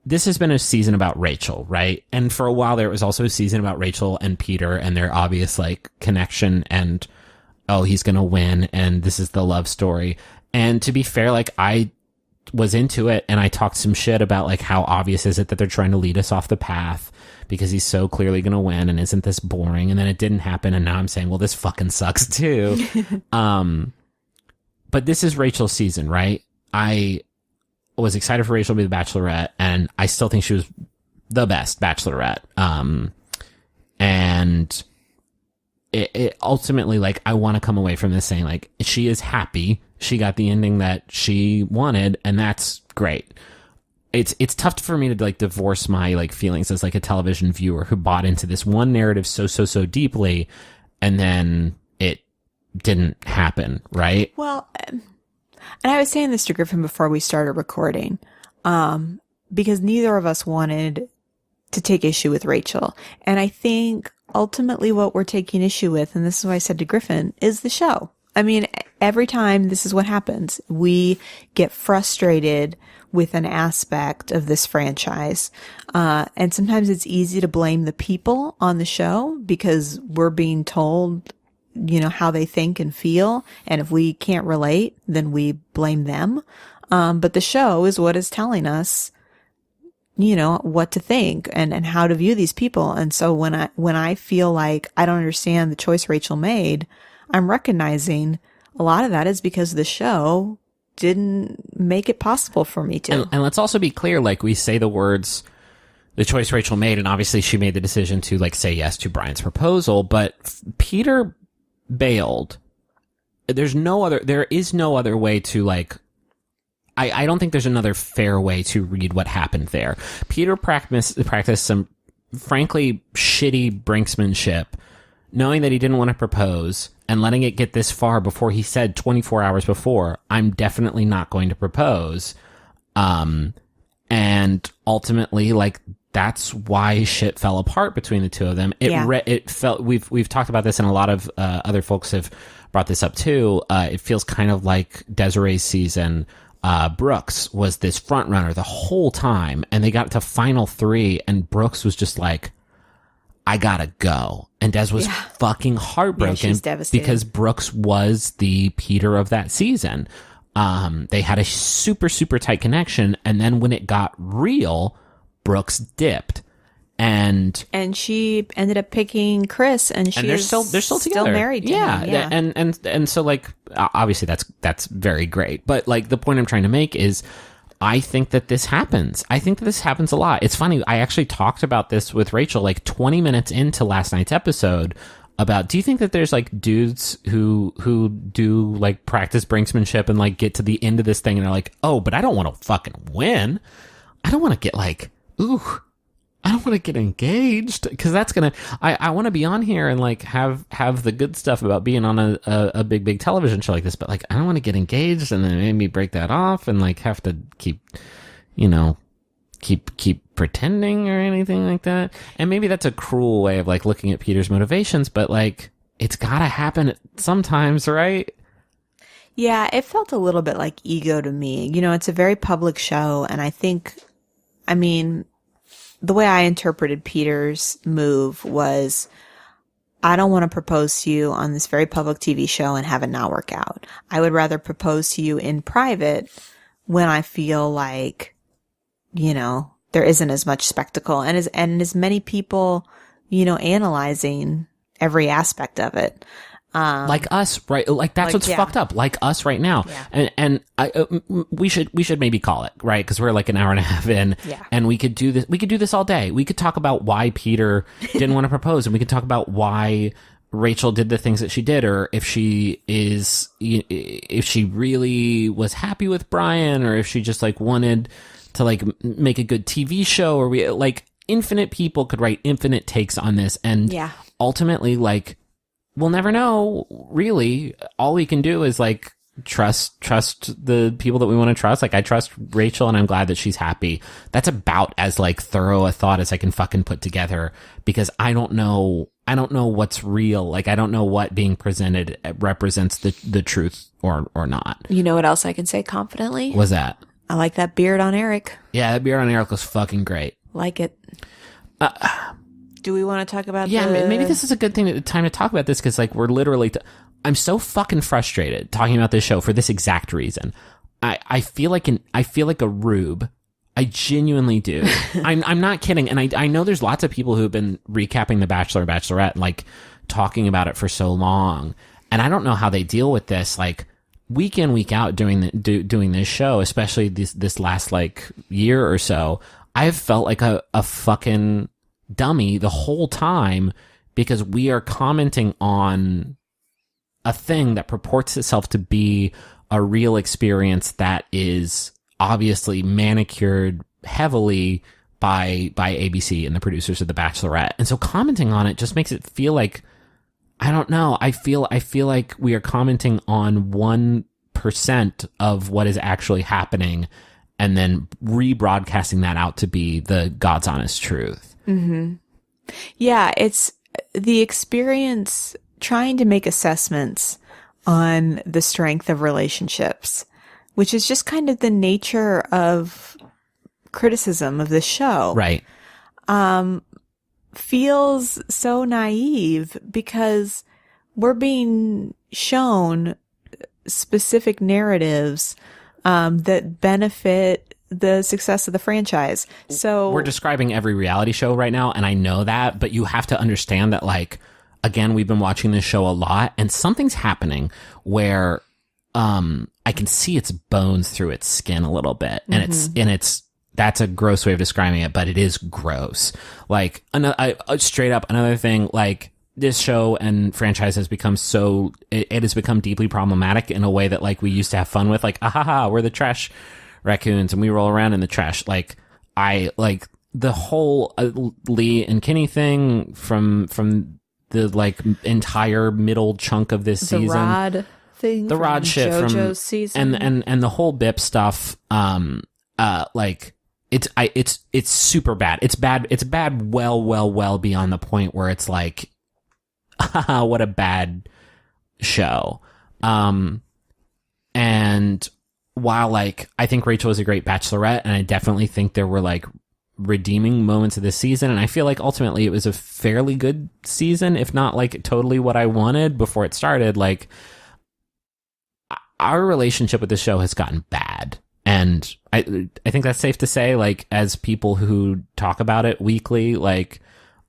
This has been a season about Rachel, right? And for a while there was also a season about Rachel and Peter and their obvious like connection and, oh, he's going to win. And this is the love story. And to be fair, like I was into it and I talked some shit about like how obvious is it that they're trying to lead us off the path because he's so clearly going to win and isn't this boring? And then it didn't happen. And now I'm saying, well, this fucking sucks too. But this is Rachel's season, right? I was excited for Rachel to be the Bachelorette and I still think she was the best Bachelorette. And it ultimately, like, I want to come away from this saying like, she is happy. She got the ending that she wanted, and that's great. It's tough for me to like divorce my like feelings as like a television viewer who bought into this one narrative so deeply, and then it didn't happen, right? Well, and I was saying this to Griffin before we started recording, because neither of us wanted to take issue with Rachel, and I think ultimately what we're taking issue with, and this is what I said to Griffin, is the show. I mean, every time this is what happens. We get frustrated with an aspect of this franchise. And sometimes it's easy to blame the people on the show because we're being told, you know, how they think and feel. And if we can't relate, then we blame them. But the show is what is telling us, you know, what to think and how to view these people. And so when I feel like I don't understand the choice Rachel made, I'm recognizing a lot of that is because the show didn't make it possible for me to. And let's also be clear, like we say the words, the choice Rachel made, and obviously she made the decision to like say yes to Brian's proposal, but Peter bailed. There is no other way to like, I don't think there's another fair way to read what happened there. Peter practiced some frankly shitty brinksmanship, knowing that he didn't want to propose and letting it get this far before he said 24 hours before, I'm definitely not going to propose. And ultimately, like, that's why shit fell apart between the two of them. It felt, we've talked about this and a lot of other folks have brought this up too. It feels kind of like Desiree's season. Brooks was this front runner the whole time and they got to final 3 and Brooks was just like, I gotta go. And Des was fucking heartbroken because Brooks was the Peter of that season. They had a super, super tight connection. And then when it got real, Brooks dipped. And she ended up picking Chris and they're still together. Still married to him. Yeah. And so like, obviously that's very great. But like the point I'm trying to make is I think that this happens. I think that this happens a lot. It's funny. I actually talked about this with Rachel like 20 minutes into last night's episode about, do you think that there's like dudes who do like practice brinksmanship and like get to the end of this thing and they're like, oh, but I don't want to fucking win. I don't want to get like, I don't want to get engaged, because that's gonna. I want to be on here and like have the good stuff about being on a big television show like this, but like I don't want to get engaged and then maybe break that off and like have to keep pretending or anything like that. And maybe that's a cruel way of like looking at Peter's motivations, but like it's gotta happen sometimes, right? Yeah, it felt a little bit like ego to me. You know, it's a very public show, and I mean, the way I interpreted Peter's move was, I don't want to propose to you on this very public TV show and have it not work out. I would rather propose to you in private when I feel like, you know, there isn't as much spectacle and as many people, you know, analyzing every aspect of it. Like us, right? Like that's what's fucked up. Like us right now. Yeah. And we should maybe call it, right? Because we're like an hour and a half in, and we could do this. We could do this all day. We could talk about why Peter didn't want to propose, and we could talk about why Rachel did the things that she did, or if she really was happy with Brian, or if she just like wanted to like make a good TV show, or we like infinite people could write infinite takes on this, and ultimately like. We'll never know, really. All we can do is like trust the people that we want to trust. Like I trust Rachel and I'm glad that she's happy. That's about as like thorough a thought as I can fucking put together, because I don't know what's real. Like I don't know what being presented represents the truth or not. You know what else I can say confidently? What's that? I like that beard on Eric. Yeah, that beard on Eric was fucking great. Like it. Do we want to talk about maybe this is a good time to talk about this, because like we're literally I'm so fucking frustrated talking about this show for this exact reason. I feel like a rube. I genuinely do. I'm not kidding. And I know there's lots of people who've been recapping The Bachelor and Bachelorette and like talking about it for so long, and I don't know how they deal with this like week in, week out doing this show, especially this last like year or so. I've felt like a fucking dummy the whole time, because we are commenting on a thing that purports itself to be a real experience that is obviously manicured heavily by ABC and the producers of The Bachelorette. And so commenting on it just makes it feel like, I don't know, I feel like we are commenting on 1% of what is actually happening and then rebroadcasting that out to be the God's honest truth. Mm-hmm. Yeah, it's the experience trying to make assessments on the strength of relationships, which is just kind of the nature of criticism of this show. Right. Feels so naive, because we're being shown specific narratives that benefit the success of the franchise. So we're describing every reality show right now, and I know that, but you have to understand that, like, again, we've been watching this show a lot, and something's happening where I can see its bones through its skin a little bit, and it's that's a gross way of describing it, but it is gross. Like, straight up, another thing, like, this show and franchise has become it has become deeply problematic in a way that, like, we used to have fun with, like, ahaha, we're the trash raccoons and we roll around in the trash. Like, I like the whole Lee and Kenny thing from the like entire middle chunk of this season. The Rod shit JoJo's from season, and the whole Bip stuff. Like, it's super bad. It's bad. Well beyond the point where it's like, what a bad show. And while, like, I think Rachel was a great Bachelorette, and I definitely think there were, like, redeeming moments of this season, and I feel like ultimately it was a fairly good season, if not, like, totally what I wanted before it started. Like, our relationship with the show has gotten bad, and I think that's safe to say, like, as people who talk about it weekly, like,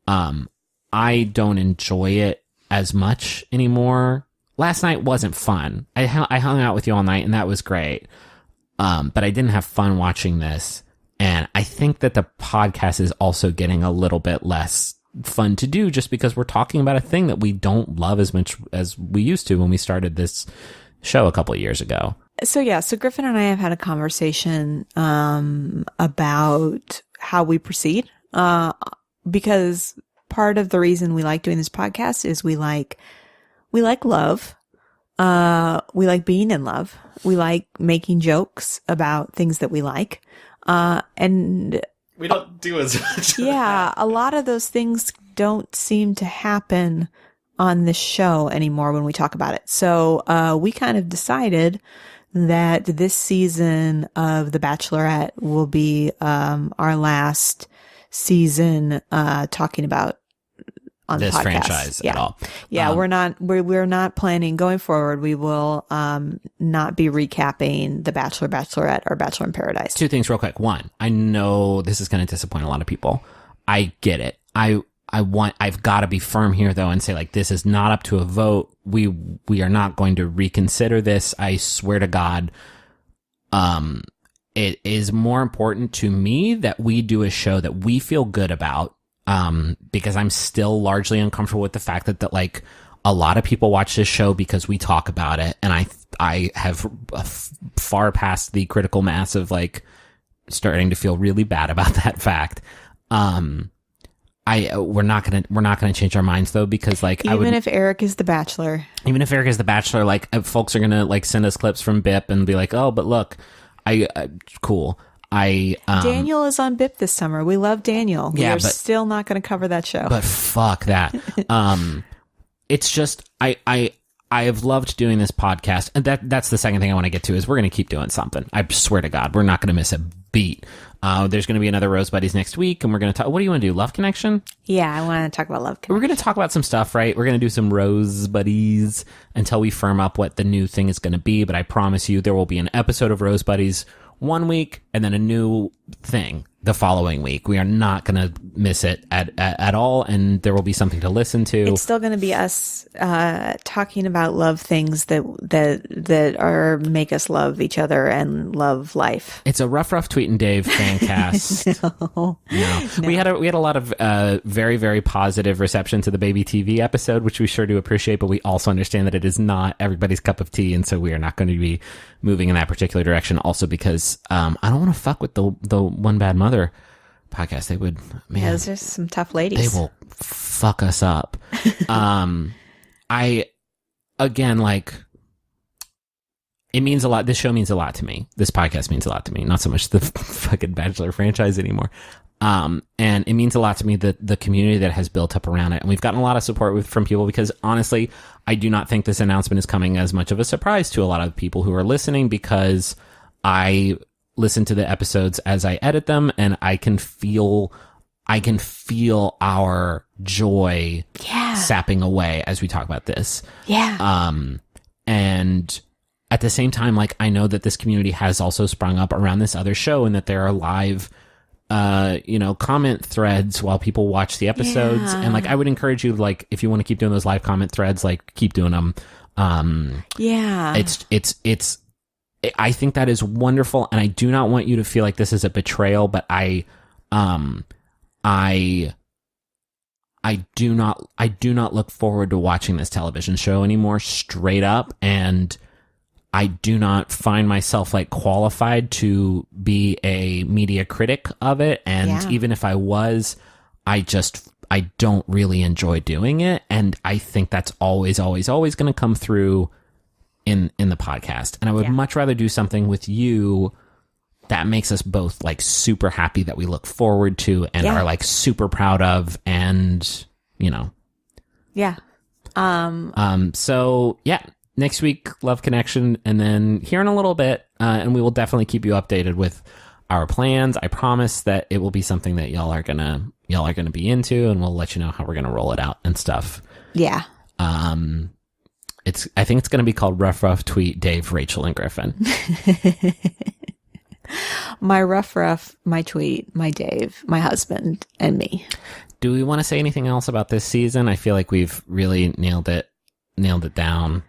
I don't enjoy it as much anymore. Last night wasn't fun. I hung out with you all night, and that was great. But I didn't have fun watching this. And I think that the podcast is also getting a little bit less fun to do just because we're talking about a thing that we don't love as much as we used to when we started this show a couple of years ago. So Griffin and I have had a conversation about how we proceed, because part of the reason we like doing this podcast is we like love, we like being in love, we like making jokes about things that we like, and We don't do as much. yeah, a lot of those things don't seem to happen on this show anymore when we talk about it. So we kind of decided that this season of The Bachelorette will be our last season talking about on this the podcast. franchise at all. Yeah, we're not planning going forward. We will not be recapping The Bachelor, Bachelorette, or Bachelor in Paradise. Two things real quick. One, I know this is going to disappoint a lot of people. I get it. I've got to be firm here though and say like, this is not up to a vote. We are not going to reconsider this. I swear to God. It is more important to me that we do a show that we feel good about. Because I'm still largely uncomfortable with the fact that like a lot of people watch this show because we talk about it. And I have far past the critical mass of like starting to feel really bad about that fact. We're not gonna change our minds though, because like even if Eric is the Bachelor, like folks are gonna like send us clips from BIP and be like, oh, but look, cool. Daniel is on BIP this summer. We love Daniel. Yeah, We're still not going to cover that show. But fuck that. It's just I have loved doing this podcast, and that's the second thing I want to get to is we're going to keep doing something. I swear to God, we're not going to miss a beat. There's going to be another Rose Buddies next week, and we're going to talk. What do you want to do? Love Connection? Yeah, I want to talk about Love Connection. We're going to talk about some stuff, right? We're going to do some Rose Buddies until we firm up what the new thing is going to be. But I promise you, there will be an episode of Rose Buddies one week and then a new thing the following week. We are not going to miss it at all, and there will be something to listen to. It's still going to be us talking about love things that are make us love each other and love life. It's a rough Tweet and Dave fan cast. No. We had a lot of very, very positive reception to the Baby TV episode, which we sure do appreciate, but we also understand that it is not everybody's cup of tea, and so we are not going to be moving in that particular direction. Also because I don't want to fuck with the One Bad Mother podcast. They would, man, yeah, those are some tough ladies. They will fuck us up. Again, like, it means a lot. This show means a lot to me. This podcast means a lot to me. Not so much the fucking Bachelor franchise anymore. And it means a lot to me that the community that has built up around it. And we've gotten a lot of support from people because honestly, I do not think this announcement is coming as much of a surprise to a lot of people who are listening, because I listen to the episodes as I edit them, and I can feel our joy sapping away as we talk about this. Yeah. And at the same time, like, I know that this community has also sprung up around this other show, and that there are live, comment threads while people watch the episodes. Yeah. And like, I would encourage you, like, if you want to keep doing those live comment threads, like, keep doing them. Yeah. I think that is wonderful, and I do not want you to feel like this is a betrayal, but I do not look forward to watching this television show anymore, straight up, and I do not find myself like qualified to be a media critic of it, and even if I was, I don't really enjoy doing it, and I think that's always going to come through in the podcast. And I would much rather do something with you that makes us both like super happy, that we look forward to and are like super proud of, and so next week, Love Connection, and then here in a little bit, and we will definitely keep you updated with our plans. I promise that it will be something that y'all are gonna be into, and we'll let you know how we're gonna roll it out and stuff. Yeah. I think it's going to be called Rough Tweet Dave, Rachel, and Griffin. My rough, my tweet, my Dave, my husband, and me. Do we want to say anything else about this season? I feel like we've really nailed it down.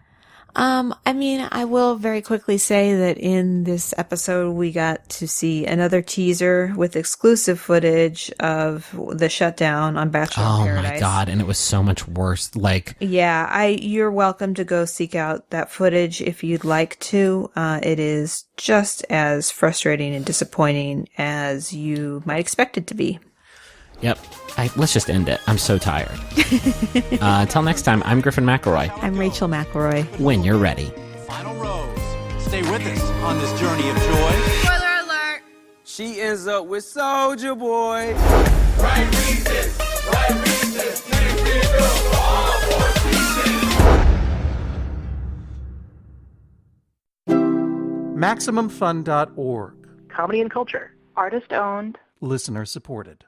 I mean, I will very quickly say that in this episode, we got to see another teaser with exclusive footage of the shutdown on Bachelor in Oh Paradise. my God. And it was so much worse. Like, Yeah, you're welcome to go seek out that footage if you'd like to. It is just as frustrating and disappointing as you might expect it to be. yep. Let's just end it. I'm so tired. Until next time, I'm Griffin McElroy. I'm Rachel McElroy. When you're ready. Final rose. Stay with us on this journey of joy. Spoiler alert! She ends up with Soldier Boy. Right reasons, right reasons. Thank you for all four seasons. MaximumFun.org. Comedy and culture. Artist owned. Listener supported.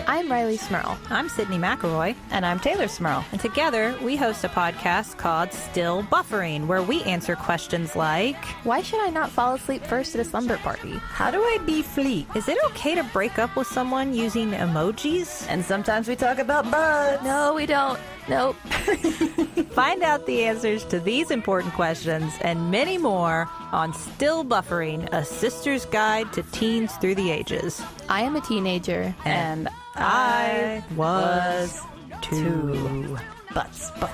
I'm Riley Smurl. I'm Sydney McElroy. And I'm Taylor Smurl. And together, we host a podcast called Still Buffering, where we answer questions like, Why should I not fall asleep first at a slumber party? how do I be fleet? Is it okay to break up with someone using emojis? And sometimes we talk about bugs. No, we don't. Nope. Find out the answers to these important questions and many more on Still Buffering, a sister's guide to teens through the ages. I am a teenager. And I was too. Butts. No.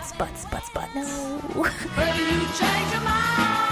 When you change your mind.